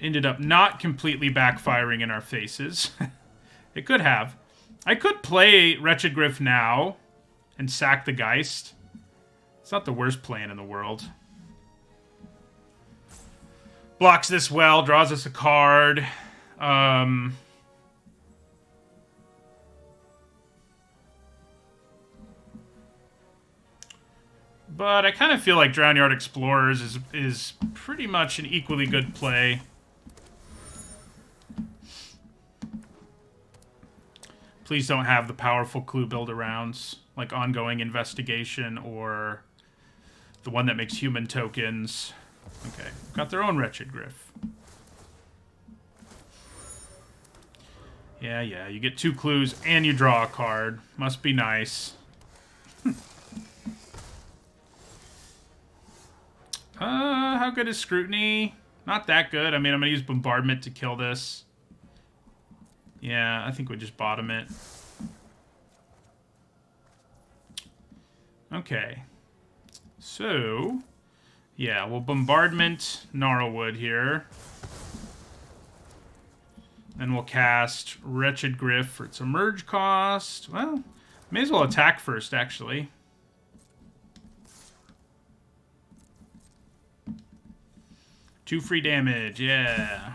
Ended up not completely backfiring in our faces. It could have. I could play Wretched Griff now and sack the Geist. It's not the worst plan in the world. Blocks this well, draws us a card. But I kind of feel like Drownyard Explorers is pretty much an equally good play. Please don't have the powerful clue builder rounds, like Ongoing Investigation or the one that makes human tokens. Okay, got their own Wretched Griff. Yeah, you get 2 clues and you draw a card. Must be nice. How good is Scrutiny? Not that good. I mean, I'm going to use Bombardment to kill this. Yeah, I think we just bottom it. Okay. So, yeah, we'll Bombardment Gnarlwood here. Then we'll cast Wretched Griff for its Emerge cost. Well, may as well attack first, actually. Two free damage, yeah.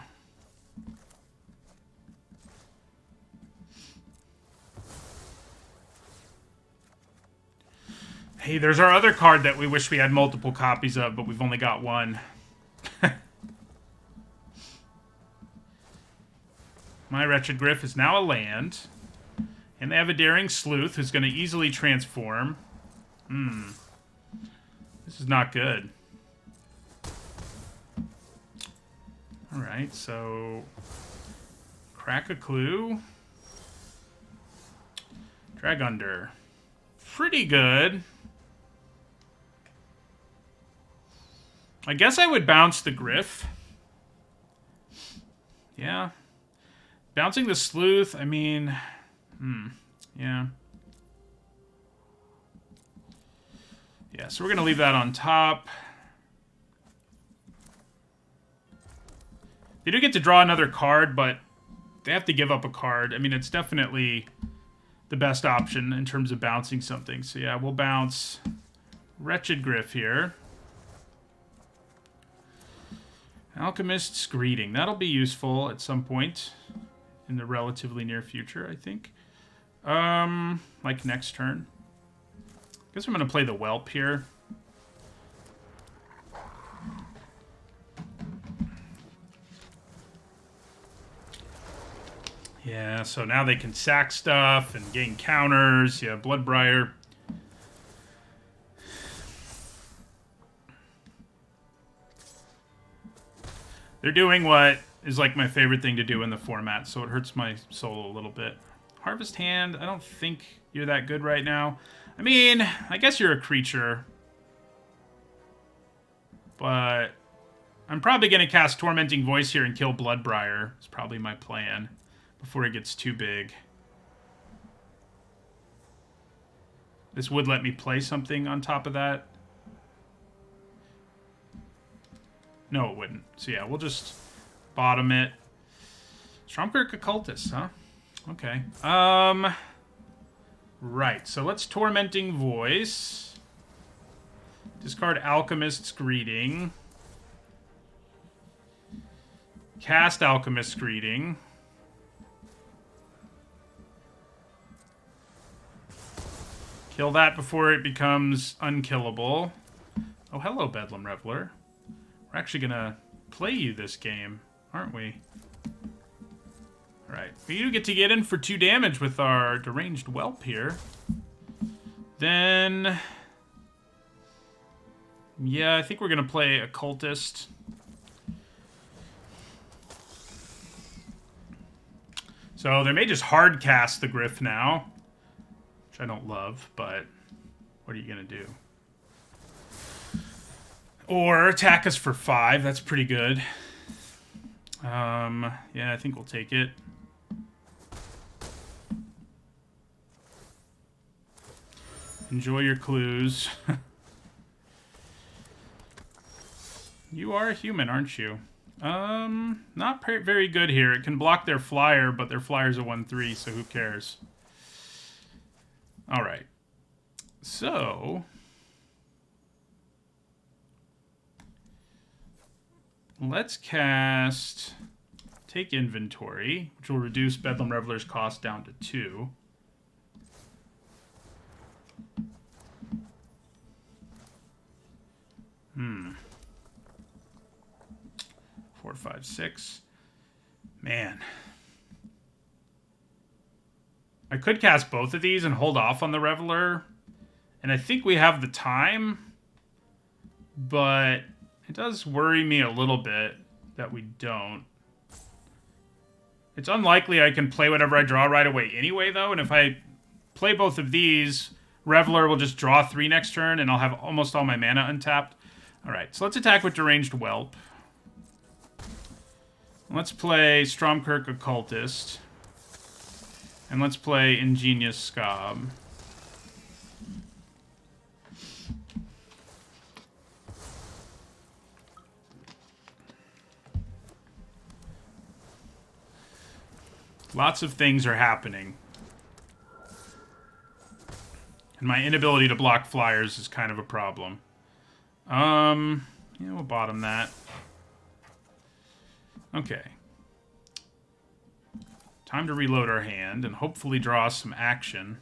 Hey, there's our other card that we wish we had multiple copies of, but we've only got one. My Wretched Griff is now a land. And they have a Daring Sleuth who's going to easily transform. This is not good. Alright, so... Crack a Clue. Drag Under. Pretty good. I guess I would bounce the Griff. Yeah. Bouncing the Sleuth, I mean... yeah. Yeah, so we're going to leave that on top. They do get to draw another card, but they have to give up a card. I mean, it's definitely the best option in terms of bouncing something. So yeah, we'll bounce Wretched Griff here. Alchemist's Greeting. That'll be useful at some point in the relatively near future, I think. Like next turn. Guess I'm going to play the Whelp here. Yeah, so now they can sack stuff and gain counters. Yeah, Bloodbriar. They're doing what is like my favorite thing to do in the format, so it hurts my soul a little bit. Harvest Hand, I don't think you're that good right now. I mean, I guess you're a creature. But I'm probably going to cast Tormenting Voice here and kill Bloodbriar. It's probably my plan before it gets too big. This would let me play something on top of that. No, it wouldn't. So yeah, we'll just bottom it. Stromkirk Occultist, huh? Okay. Right, so let's Tormenting Voice. Discard Alchemist's Greeting. Cast Alchemist's Greeting. Kill that before it becomes unkillable. Oh, hello, Bedlam Reveler. We're actually going to play you this game, aren't we? Alright, we do get to get in for 2 damage with our Deranged Whelp here. Then... yeah, I think we're going to play Occultist. So they may just hard cast the Griff now. Which I don't love, but what are you going to do? Or attack us for 5. That's pretty good. Yeah, I think we'll take it. Enjoy your clues. You are a human, aren't you? Not very good here. It can block their flyer, but their flyer's a 1/3, so who cares? Alright. So... let's cast Take Inventory, which will reduce Bedlam Reveler's cost down to 2. 5, 6. Man. I could cast both of these and hold off on the Reveler. And I think we have the time. But it does worry me a little bit that we don't. It's unlikely I can play whatever I draw right away anyway, though. And if I play both of these, Reveler will just draw 3 next turn, and I'll have almost all my mana untapped. All right, so let's attack with Deranged Whelp. Let's play Stromkirk Occultist. And let's play Ingenious Scob. Lots of things are happening. And my inability to block flyers is kind of a problem. Yeah, we'll bottom that. Okay. Time to reload our hand and hopefully draw some action.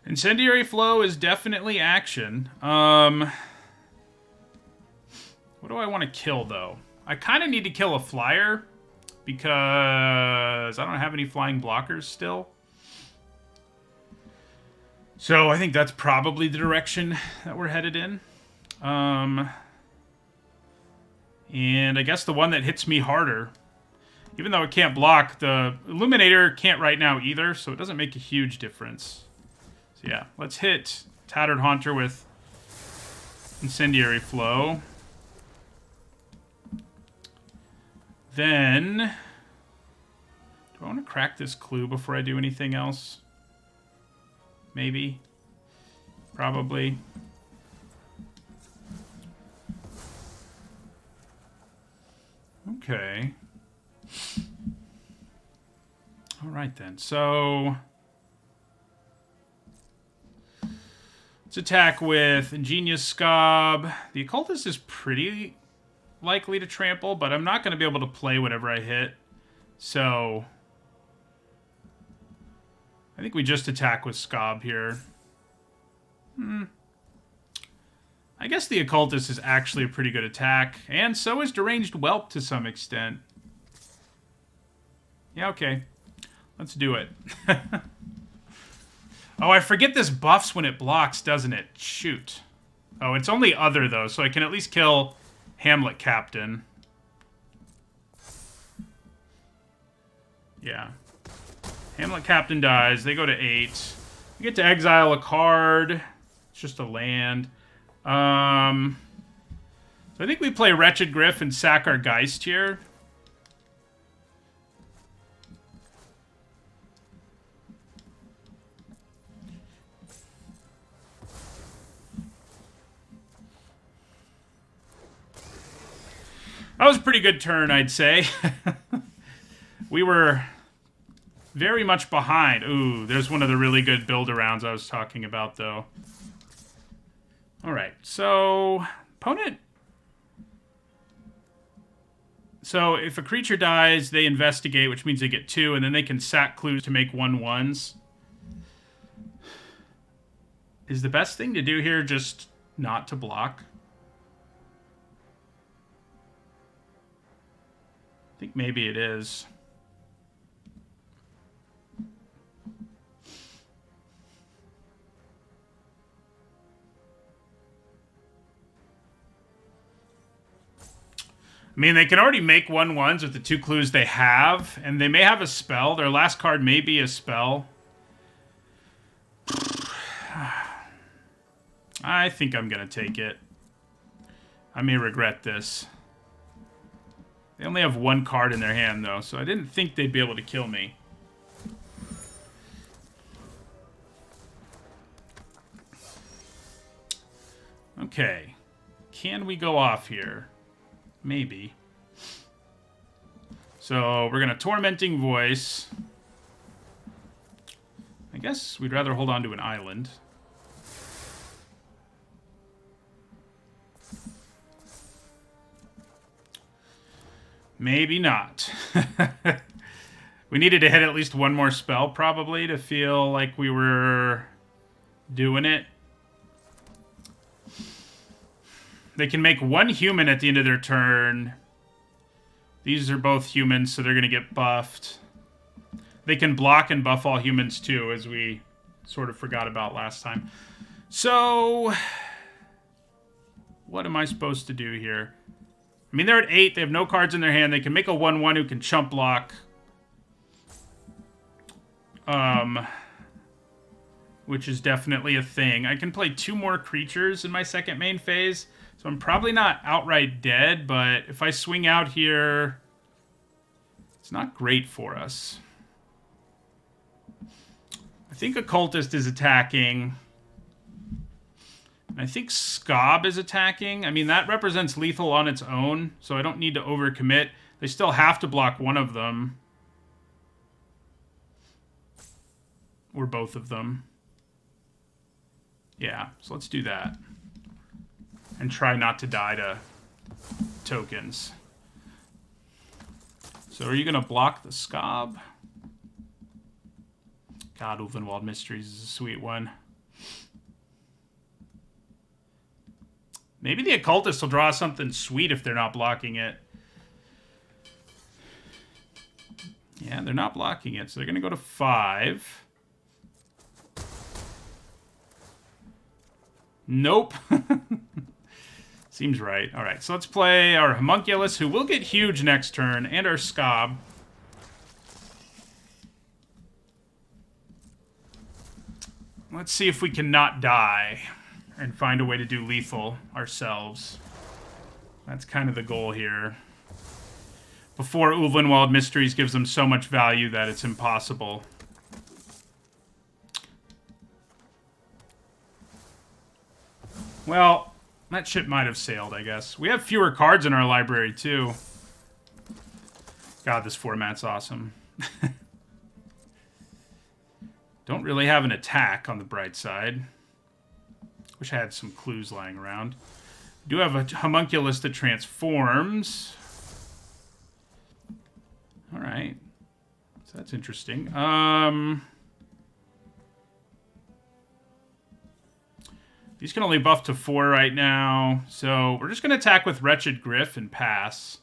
Incendiary Flow is definitely action. What do I want to kill, though? I kind of need to kill a flyer because I don't have any flying blockers still. So I think that's probably the direction that we're headed in. And I guess the one that hits me harder, even though it can't block, the Illuminator can't right now either, so it doesn't make a huge difference. So yeah, let's hit Tattered Haunter with Incendiary Flow. Then, do I want to crack this clue before I do anything else? Maybe. Probably. Okay. All right, then. So, let's attack with Ingenious Scob. The Occultist is pretty likely to trample, but I'm not going to be able to play whatever I hit. So I think we just attack with Scob here. I guess the Occultist is actually a pretty good attack, and so is Deranged Whelp to some extent. Yeah, okay. Let's do it. Oh, I forget this buffs when it blocks, doesn't it? Shoot. Oh, it's only other, though, so I can at least kill Hamlet Captain. Yeah. Hamlet Captain dies. They go to 8. We get to exile a card. It's just a land. So I think we play Wretched Griff and sack our Geist here. That was a pretty good turn, I'd say. We were very much behind. Ooh, there's one of the really good build-arounds I was talking about, though. All right, so opponent. So if a creature dies, they investigate, which means they get 2, and then they can sack clues to make 1/1s. Is the best thing to do here just not to block? I think maybe it is. I mean, they can already make 1/1s with the 2 clues they have, and they may have a spell. Their last card may be a spell. I think I'm going to take it. I may regret this. They only have 1 card in their hand, though, so I didn't think they'd be able to kill me. Okay. Can we go off here? Maybe. So we're going to Tormenting Voice. I guess we'd rather hold on to an island. Maybe not. We needed to hit at least 1 more spell, probably, to feel like we were doing it. They can make one human at the end of their turn. These are both humans, so they're going to get buffed. They can block and buff all humans too, as we sort of forgot about last time. So, what am I supposed to do here? I mean, they're at 8. They have no cards in their hand. They can make a 1/1 who can chump block. Which is definitely a thing. I can play 2 more creatures in my second main phase. So I'm probably not outright dead, but if I swing out here, it's not great for us. I think Occultist is attacking. I think Scob is attacking. I mean, that represents lethal on its own, so I don't need to overcommit. They still have to block one of them. Or both of them. Yeah, so let's do that. And try not to die to tokens. So are you going to block the Scob? God, Ulvenwald Mysteries is a sweet one. Maybe the Occultist will draw something sweet if they're not blocking it. Yeah, they're not blocking it, so they're going to go to 5. Nope. Seems right. All right, so let's play our Homunculus, who will get huge next turn, and our Scob. Let's see if we can not die and find a way to do lethal ourselves. That's kind of the goal here. Before Ulvenwald Mysteries gives them so much value that it's impossible. Well, that ship might have sailed, I guess. We have fewer cards in our library, too. God, this format's awesome. Don't really have an attack on the bright side. Wish I had some clues lying around. Do have a Homunculus that transforms. Alright. So that's interesting. These can only buff to 4 right now. So we're just going to attack with Wretched Griff and pass.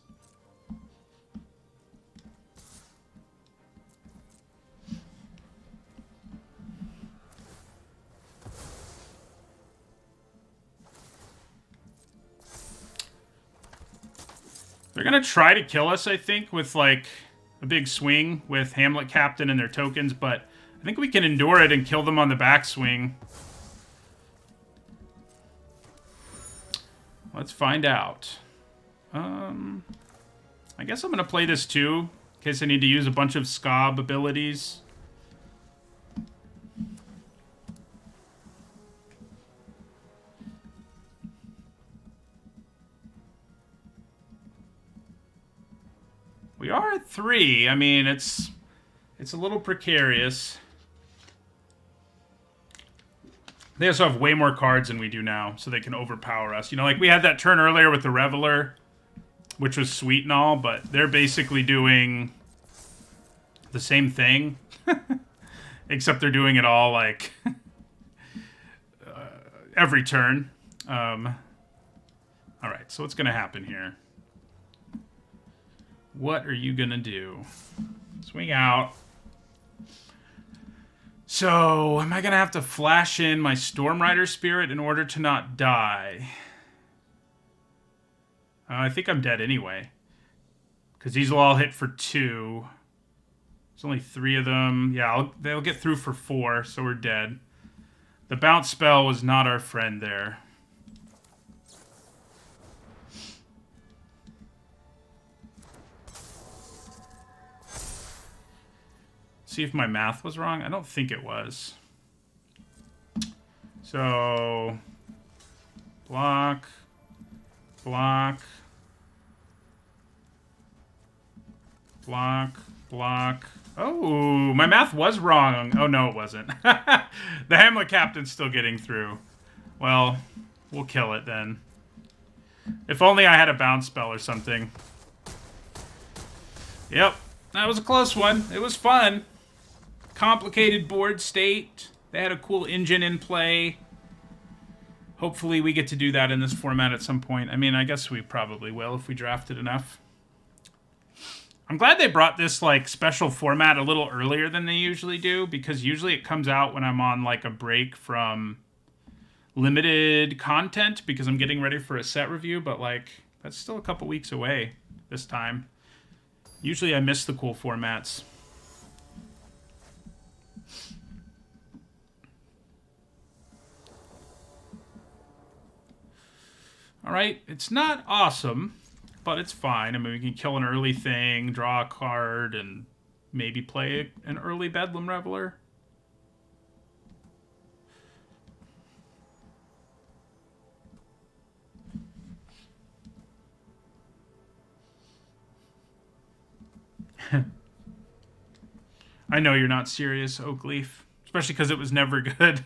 They're going to try to kill us, I think, with, like, a big swing with Hamlet Captain and their tokens, but I think we can endure it and kill them on the backswing. Let's find out. I guess I'm going to play this, too, in case I need to use a bunch of Scob abilities. We are at 3. I mean, it's a little precarious. They also have way more cards than we do now, so they can overpower us. You know, like we had that turn earlier with the Reveler, which was sweet and all, but they're basically doing the same thing. Except they're doing it all, like, every turn. Alright, so what's going to happen here? What are you going to do? Swing out. So, am I going to have to flash in my Stormrider Spirit in order to not die? I think I'm dead anyway. Because these will all hit for 2. There's only 3 of them. Yeah, they'll get through for 4, so we're dead. The bounce spell was not our friend there. See if my math was wrong. I don't think it was. So, block, block, block, block. Oh, my math was wrong. Oh, no, it wasn't. The Hamlet Captain's still getting through. Well, we'll kill it then. If only I had a bounce spell or something. Yep, that was a close one. It was fun. Complicated board state. They had a cool engine in play. Hopefully we get to do that in this format at some point. I mean, I guess we probably will if we drafted enough. I'm glad they brought this, like, special format a little earlier than they usually do, because usually it comes out when I'm on, like, a break from limited content because I'm getting ready for a set review, but, like, that's still a couple weeks away this time. Usually I miss the cool formats. Alright, it's not awesome, but it's fine. I mean, we can kill an early thing, draw a card, and maybe play an early Bedlam Reveler. I know you're not serious, Oakleaf. Especially because it was never good.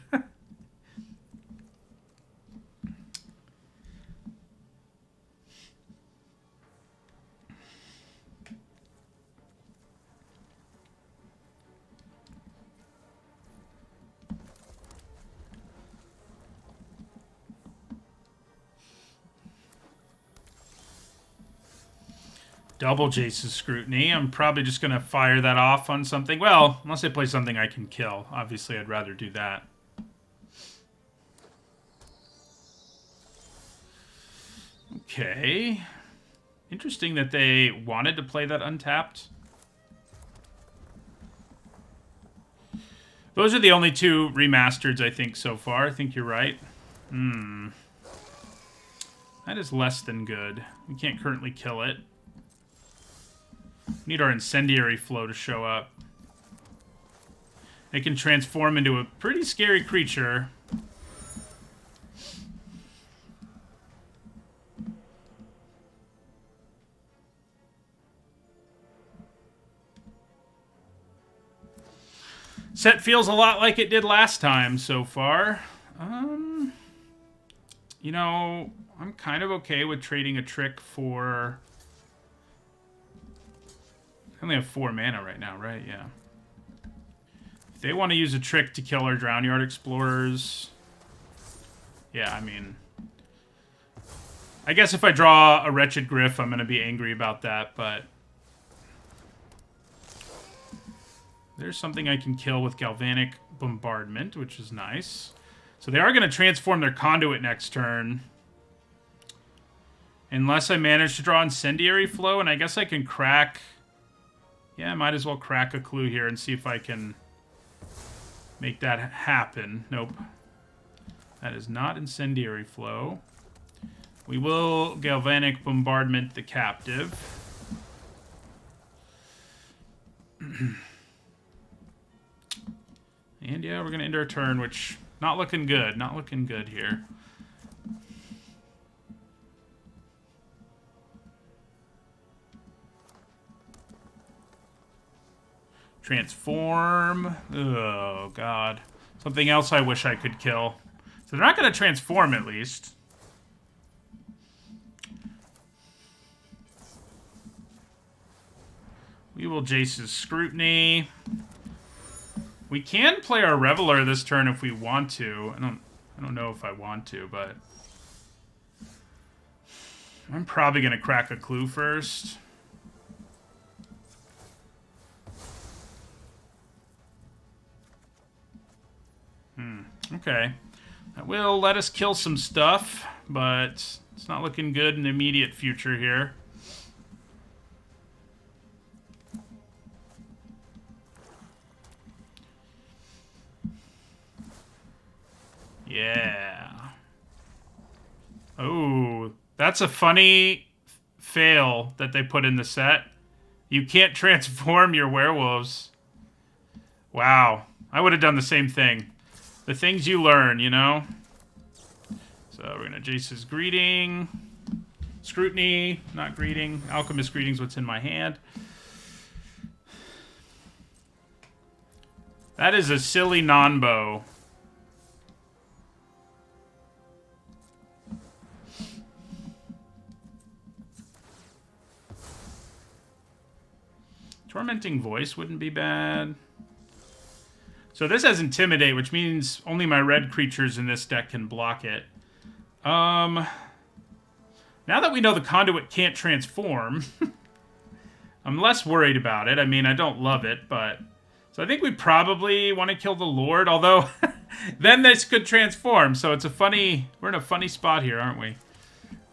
Double Jace's Scrutiny. I'm probably just going to fire that off on something. Well, unless I play something I can kill. Obviously, I'd rather do that. Okay. Interesting that they wanted to play that untapped. Those are the only two remasters, I think, so far. I think you're right. That is less than good. We can't currently kill it. We need our Incendiary Flow to show up. It can transform into a pretty scary creature. Set feels a lot like it did last time so far. You know, I'm kind of okay with trading a trick for... I only have 4 mana right now, right? Yeah. If they want to use a trick to kill our Drownyard Explorers... Yeah, I mean... I guess if I draw a Wretched Gryff, I'm going to be angry about that, but... There's something I can kill with Galvanic Bombardment, which is nice. So they are going to transform their Conduit next turn. Unless I manage to draw Incendiary Flow, and I guess I can crack... Yeah, I might as well crack a clue here and see if I can make that happen. Nope. That is not Incendiary Flow. We will Galvanic Bombardment the Captive. And yeah, we're going to end our turn, which... Not looking good. Not looking good here. Transform. Oh, God. Something else I wish I could kill. So they're not going to transform, at least. We will Jace's Scrutiny. We can play our Reveler this turn if we want to. I don't know if I want to, but... I'm probably going to crack a clue first. Okay. That will let us kill some stuff, but it's not looking good in the immediate future here. Yeah. Oh, that's a funny fail that they put in the set. You can't transform your werewolves. Wow. I would have done the same thing. The things you learn, you know? So we're going to Jace's Greeting. Scrutiny, not Greeting. Alchemist Greeting's what's in my hand. That is a silly non-bow. Tormenting Voice wouldn't be bad. So this has Intimidate, which means only my red creatures in this deck can block it. Now that we know the Conduit can't transform, I'm less worried about it. I mean, I don't love it, but... So I think we probably want to kill the Lord, although then this could transform. So it's a funny... We're in a funny spot here, aren't we?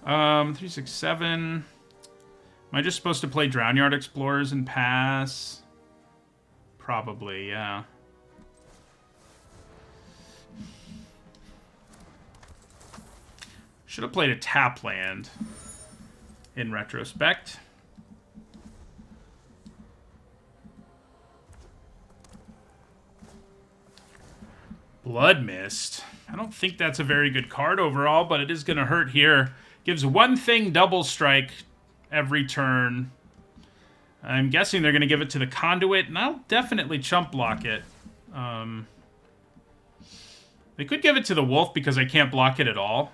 3, 6, 7... Am I just supposed to play Drownyard Explorers and pass? Probably, yeah. Should have played a tap land in retrospect. Blood Mist. I don't think that's a very good card overall, but it is going to hurt here. Gives one thing double strike every turn. I'm guessing they're going to give it to the Conduit, and I'll definitely chump block it. They could give it to the Wolf because I can't block it at all.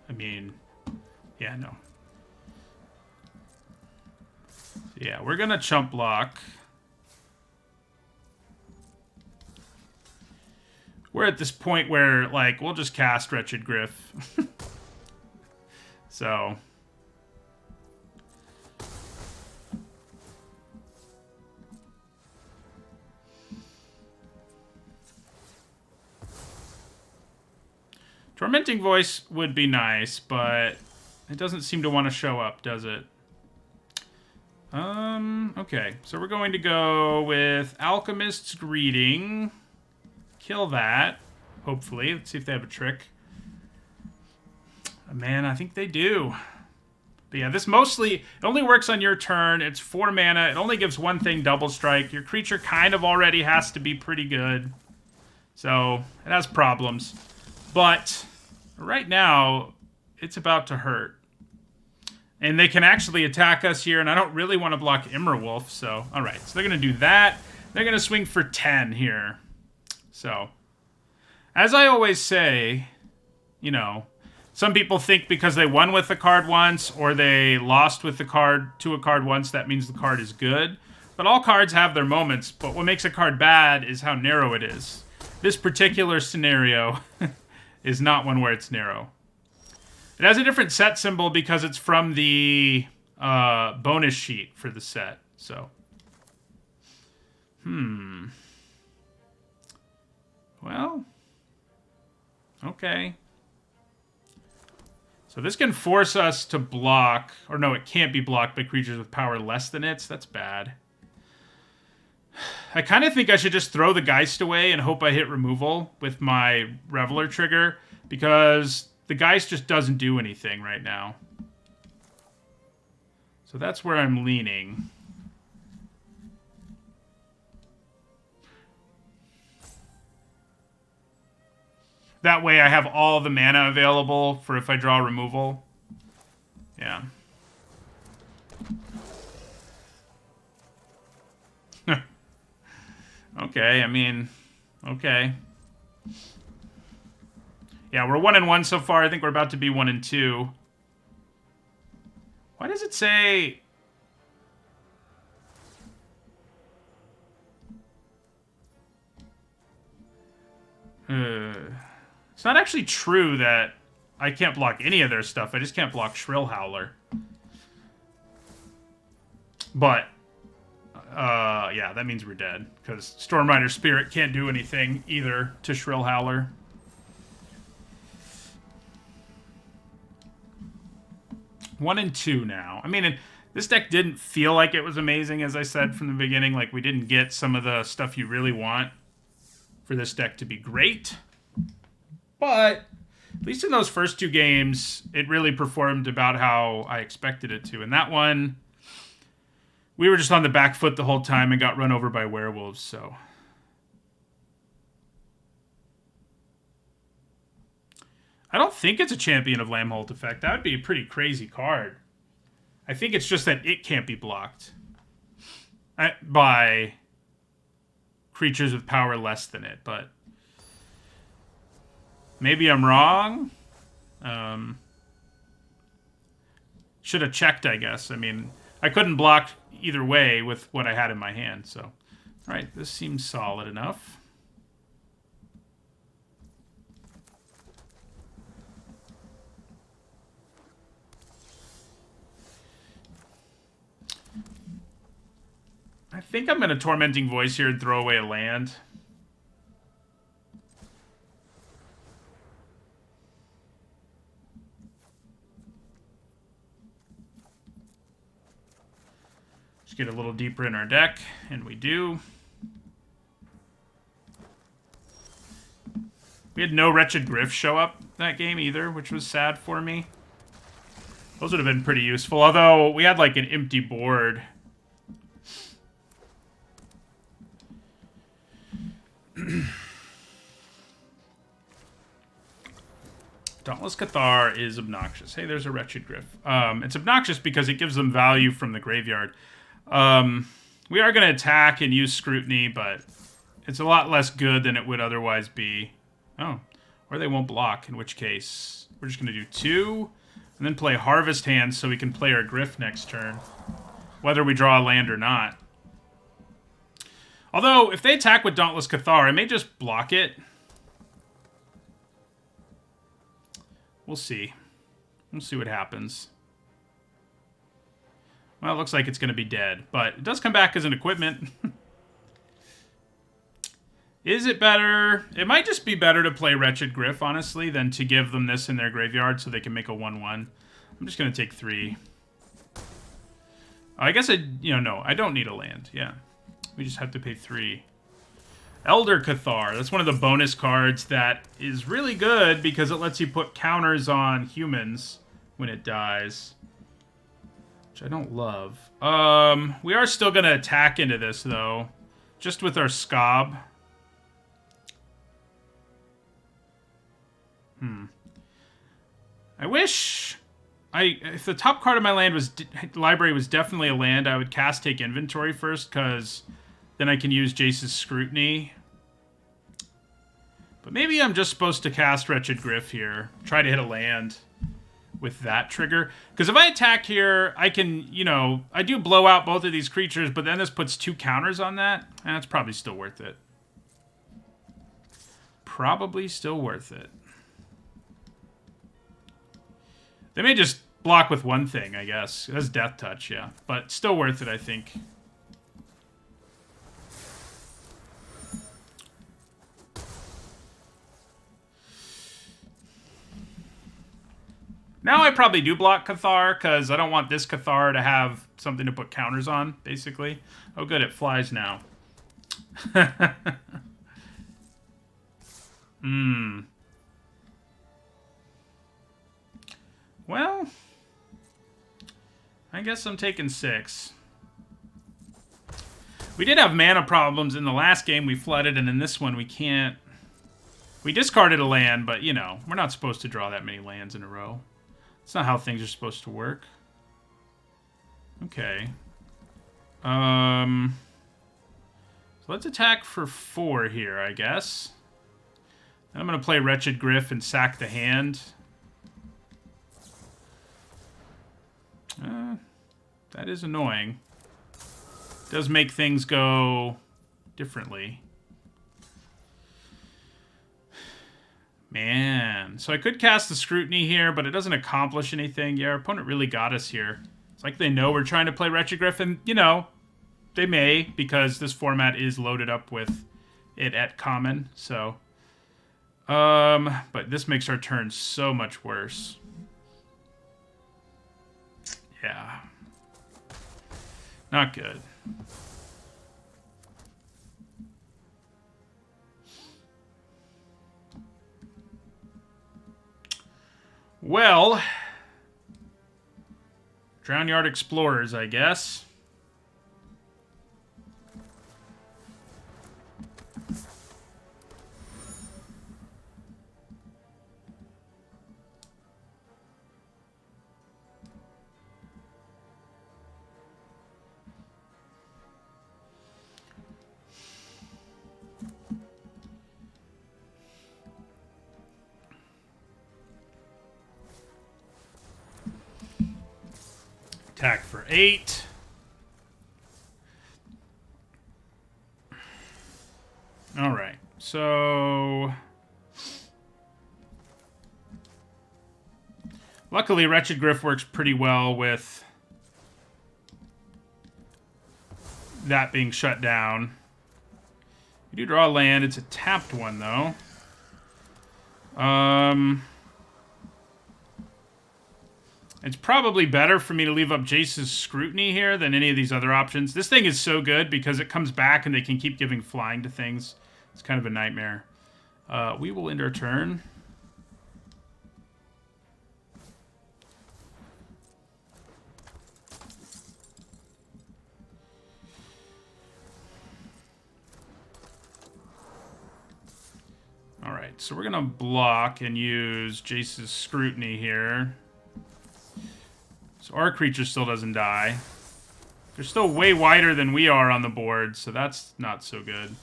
I mean, yeah, no. Yeah, we're going to chump block. We're at this point where, like, we'll just cast Wretched Griff. So... Tormenting Voice would be nice, but it doesn't seem to want to show up, does it? Okay. So we're going to go with Alchemist's Greeting. Kill that, hopefully. Let's see if they have a trick. Man, I think they do. But yeah, this mostly... It only works on your turn. It's 4 mana. It only gives one thing double strike. Your creature kind of already has to be pretty good. So, it has problems. But right now, it's about to hurt. And they can actually attack us here, and I don't really want to block Immerwolf, so... Alright, so they're going to do that. They're going to swing for 10 here. So, as I always say, you know, some people think because they won with the card once, or they lost with the card to a card once, that means the card is good. But all cards have their moments, but what makes a card bad is how narrow it is. This particular scenario... is not one where it's narrow. It has a different set symbol because it's from the bonus sheet for the set. So, well, okay. So this can force us to block, or no, it can't be blocked by creatures with power less than its. That's bad. I kind of think I should just throw the Geist away and hope I hit removal with my Reveler trigger, because the Geist just doesn't do anything right now. So that's where I'm leaning. That way I have all the mana available for if I draw removal. Yeah. Okay, I mean, okay. Yeah, we're 1-1 so far. I think we're about to be 1-2. Why does it say... It's not actually true that I can't block any of their stuff. I just can't block Shrill Howler. But... yeah, that means we're dead. Because Stormrider Spirit can't do anything either to Shrill Howler. One and 2 now. I mean, this deck didn't feel like it was amazing, as I said from the beginning. Like, we didn't get some of the stuff you really want for this deck to be great. But, at least in those first 2 games, it really performed about how I expected it to. And that one... we were just on the back foot the whole time and got run over by werewolves, so... I don't think it's a Champion of Lambholt effect. That would be a pretty crazy card. I think it's just that it can't be blocked by creatures with power less than it, but... maybe I'm wrong. Should have checked, I guess. I mean, I couldn't block either way with what I had in my hand, so All right, this seems solid enough. I think I'm going to Tormenting Voice here and throw away a land. Just get a little deeper in our deck, and we do. We had no Wretched Griff show up that game either, which was sad for me. Those would have been pretty useful, although we had like an empty board. Dauntless Cathar is obnoxious. Hey, there's a Wretched Griff. It's obnoxious because it gives them value from the graveyard. We are going to attack and use Scrutiny, but it's a lot less good than it would otherwise be. Oh, or they won't block, in which case we're just going to do 2 and then play Harvest Hand so we can play our Griff next turn, whether we draw a land or not. Although, if they attack with Dauntless Cathar, I may just block it. We'll see. We'll see what happens. Well, it looks like it's going to be dead, but it does come back as an equipment. Is it better? It might just be better to play Wretched Griff, honestly, than to give them this in their graveyard so they can make a 1/1. I'm just going to take 3. I guess no, I don't need a land. Yeah. We just have to pay 3. Elder Cathar. That's one of the bonus cards that is really good because it lets you put counters on humans when it dies, which I don't love. We are still going to attack into this, though, just with our Scob. I wish... if the top card of my library was definitely a land, I would cast Take Inventory first, because then I can use Jace's Scrutiny. But maybe I'm just supposed to cast Wretched Griff here. Try to hit a land with that trigger. Because if I attack here, I can, I do blow out both of these creatures, but then this puts 2 counters on that. And it's probably still worth it. Probably still worth it. They may just block with one thing, I guess. That's Death Touch, yeah. But still worth it, I think. Now I probably do block Cathar, because I don't want this Cathar to have something to put counters on, basically. Oh, good, it flies now. Well, I guess I'm taking 6. We did have mana problems in the last game. We flooded, and in this one we can't. We discarded a land, but, we're not supposed to draw that many lands in a row. It's not how things are supposed to work. Okay. So let's attack for 4 here, I guess. Then I'm going to play Wretched Griff and sack the hand. That is annoying. Does make things go differently. Man. So I could cast the Scrutiny here, but it doesn't accomplish anything. Yeah, our opponent really got us here. It's like they know we're trying to play Wretched Griff, and, they may, because this format is loaded up with it at common, so. But this makes our turn so much worse. Yeah. Not good. Well, Drownyard Explorers, I guess. Attack for 8. All right. So luckily, Wretched Griff works pretty well with that being shut down. We do draw a land. It's a tapped one, though. It's probably better for me to leave up Jace's Scrutiny here than any of these other options. This thing is so good because it comes back and they can keep giving flying to things. It's kind of a nightmare. We will end our turn. Alright, so we're going to block and use Jace's Scrutiny here. So our creature still doesn't die. They're still way wider than we are on the board, so that's not so good.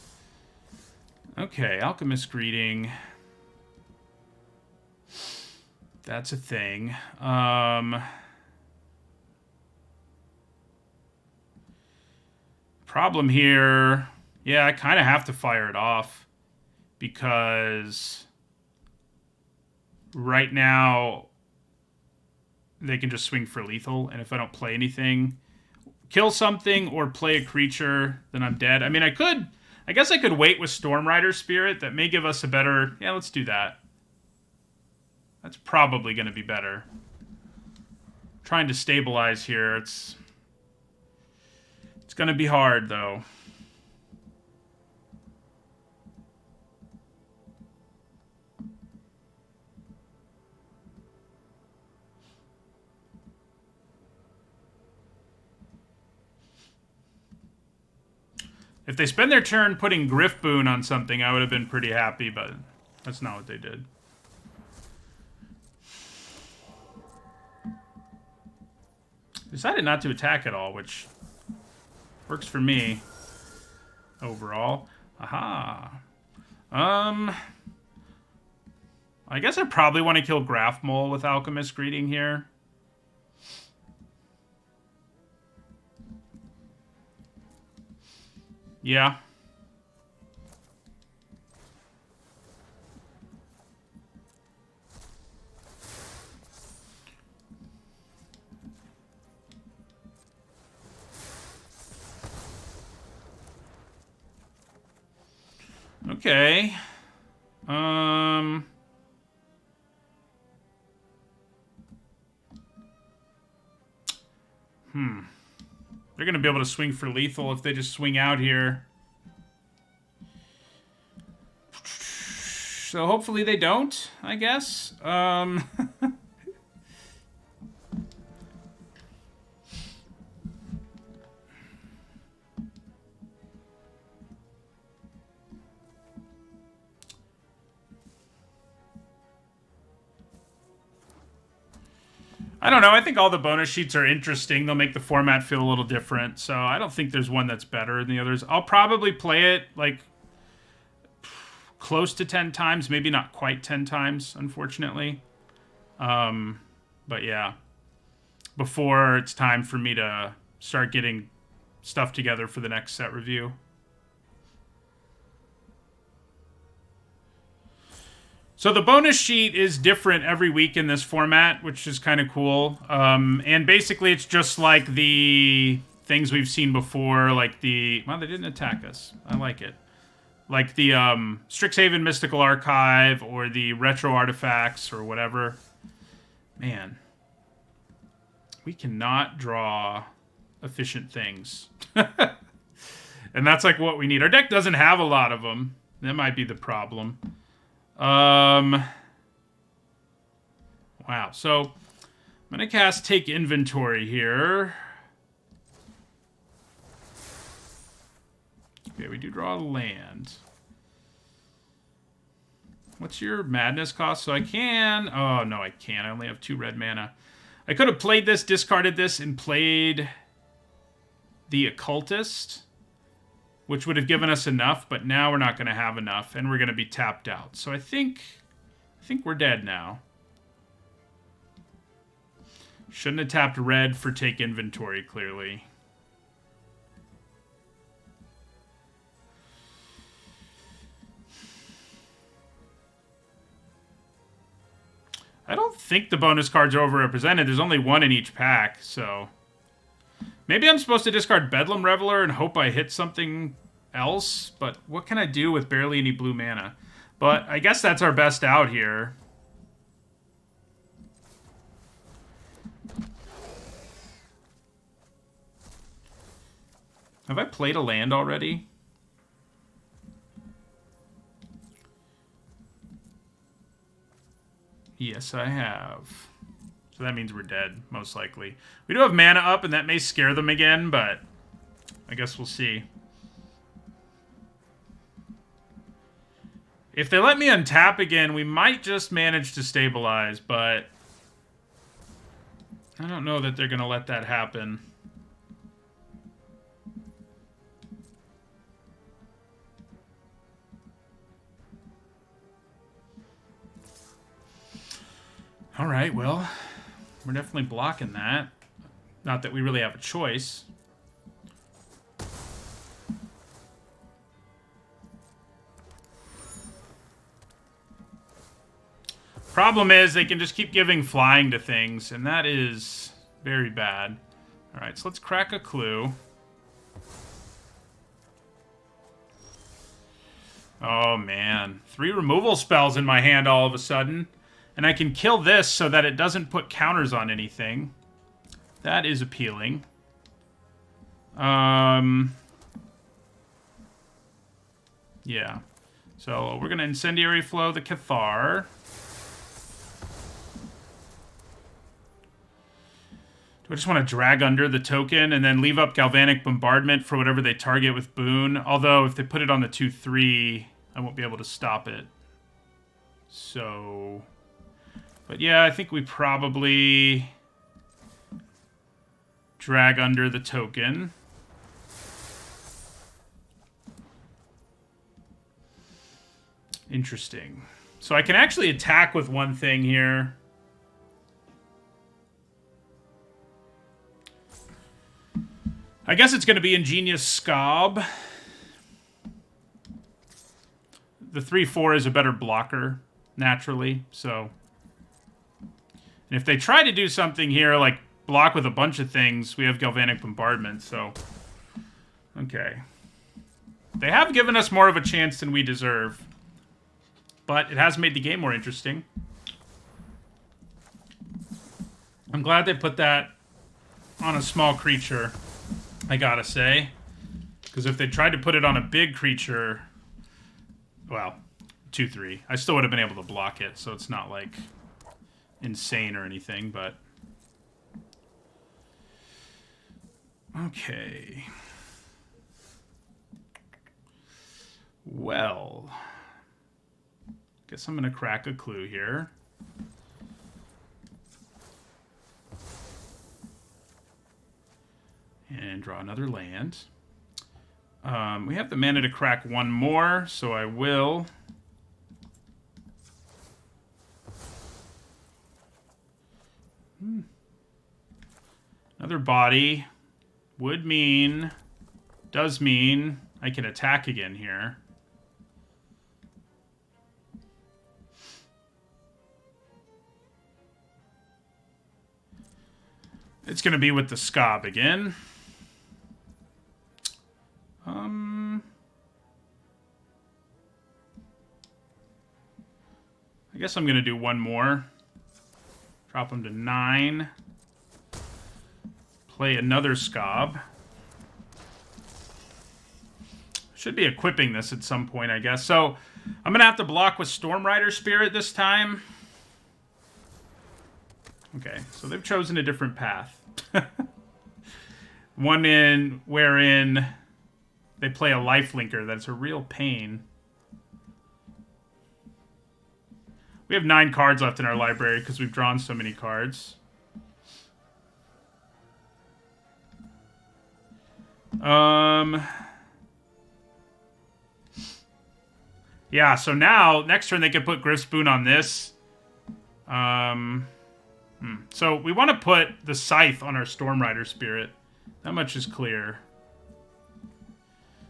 Okay, Alchemist Greeting. That's a thing. Problem here... Yeah, I kind of have to fire it off. Because... right now... they can just swing for lethal, and if I don't play anything, kill something or play a creature, then I'm dead. I mean, I guess I could wait with Stormrider Spirit. That may give us a better... yeah, let's do that. That's probably going to be better. Trying to stabilize here. It's going to be hard, though. If they spend their turn putting Griff Boon on something, I would have been pretty happy, but that's not what they did. Decided not to attack at all, which works for me overall. Aha. I guess I probably want to kill Graph Mole with Alchemist Greeting here. Yeah. Okay. They're going to be able to swing for lethal if they just swing out here. So hopefully they don't, I guess. I don't know. I think all the bonus sheets are interesting. They'll make the format feel a little different. So I don't think there's one that's better than the others. I'll probably play it like close to 10 times. Maybe not quite 10 times, unfortunately. But yeah. Before it's time for me to start getting stuff together for the next set review. So the bonus sheet is different every week in this format, which is kind of cool. And basically it's just like the things we've seen before, like the... well, they didn't attack us. I like it. Like the Strixhaven Mystical Archive or the Retro Artifacts or whatever. Man. We cannot draw efficient things. And that's like what we need. Our deck doesn't have a lot of them. That might be the problem. Wow. So I'm going to cast Take Inventory here. Okay, we do draw a land. What's your madness cost? So I can... oh, no, I can't. I only have 2 red mana. I could have played this, discarded this, and played the Occultist, which would have given us enough, but now we're not going to have enough, and we're going to be tapped out. So I think we're dead now. Shouldn't have tapped red for Take Inventory, clearly. I don't think the bonus cards are overrepresented. There's only one in each pack, so... Maybe I'm supposed to discard Bedlam Reveler and hope I hit something else, but what can I do with barely any blue mana? But I guess that's our best out here. Have I played a land already? Yes, I have. So that means we're dead, most likely. We do have mana up, and that may scare them again, but I guess we'll see. If they let me untap again, we might just manage to stabilize, but I don't know that they're going to let that happen. All right, well, we're definitely blocking that. Not that we really have a choice. Problem is, they can just keep giving flying to things, and that is very bad. All right, so let's crack a clue. Oh, man. 3 removal spells in my hand all of a sudden. And I can kill this so that it doesn't put counters on anything. That is appealing. Yeah. So we're going to Incendiary Flow the Cathar. Do I just want to drag under the token and then leave up Galvanic Bombardment for whatever they target with Boon? Although, if they put it on the 2/3, I won't be able to stop it. So... But yeah, I think we probably drag under the token. Interesting. So I can actually attack with one thing here. I guess it's going to be Ingenious Scob. The 3/4 is a better blocker, naturally, so... And if they try to do something here, like block with a bunch of things, we have Galvanic Bombardment, so... Okay. They have given us more of a chance than we deserve. But it has made the game more interesting. I'm glad they put that on a small creature, I gotta say. Because if they tried to put it on a big creature... Well, 2/3. I still would have been able to block it, so it's not like... insane or anything, but... Okay. Well... Guess I'm gonna crack a clue here. And draw another land. We have the mana to crack one more, so I will... Another body would mean, does mean, I can attack again here. It's going to be with the Scob again. I guess I'm going to do one more. Drop them to 9. Play another Scob. Should be equipping this at some point, I guess. So, I'm going to have to block with Stormrider Spirit this time. Okay, so they've chosen a different path. One wherein they play a lifelinker. That's a real pain. We have 9 cards left in our library because we've drawn so many cards. Yeah, so now, next turn they can put Griff's Boon on this. So we want to put the Scythe on our Stormrider Spirit. That much is clear.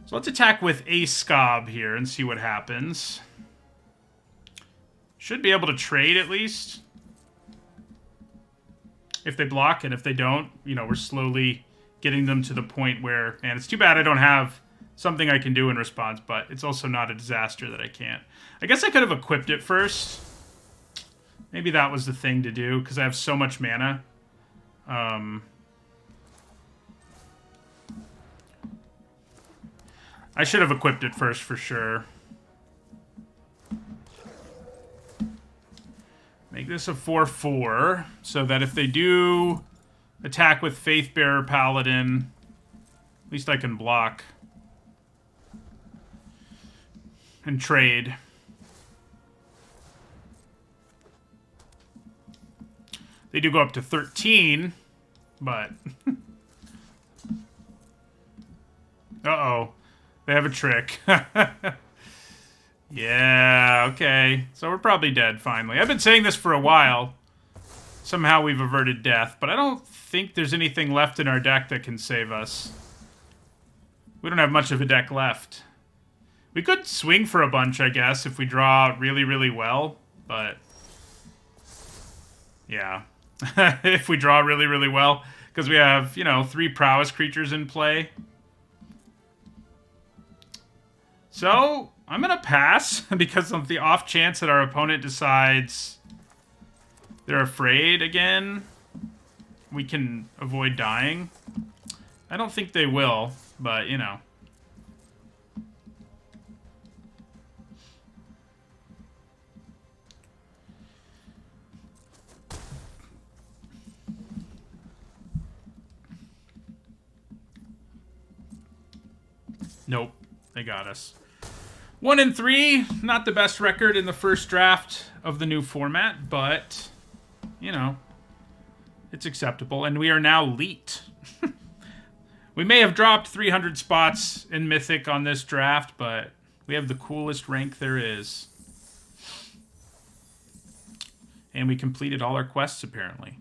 So let's attack with a Scob here and see what happens. Should be able to trade at least. if they block, and if they don't, you know, we're slowly getting them to the point where, man, it's too bad I don't have something I can do in response, but it's also not a disaster that I can't. I guess I could have equipped it first. Maybe that was the thing to do, because I have so much mana. I should have equipped it first for sure. Make this a 4/4, so that if they do attack with Faithbearer Paladin, at least I can block. And trade. They do go up to 13, but... Uh-oh. They have a trick. Yeah, okay. So we're probably dead, finally. I've been saying this for a while. Somehow we've averted death, but I don't think there's anything left in our deck that can save us. We don't have much of a deck left. We could swing for a bunch, I guess, if we draw really, really well, but... Yeah. If we draw really, really well, because we have, you know, 3 prowess creatures in play. So, I'm going to pass, because of the off chance that our opponent decides they're afraid again. We can avoid dying. I don't think they will, but, you know. Nope, they got us. 1-3, not the best record in the first draft of the new format, but, you know, it's acceptable. And we are now elite. We may have dropped 300 spots in Mythic on this draft, but we have the coolest rank there is. And we completed all our quests, apparently.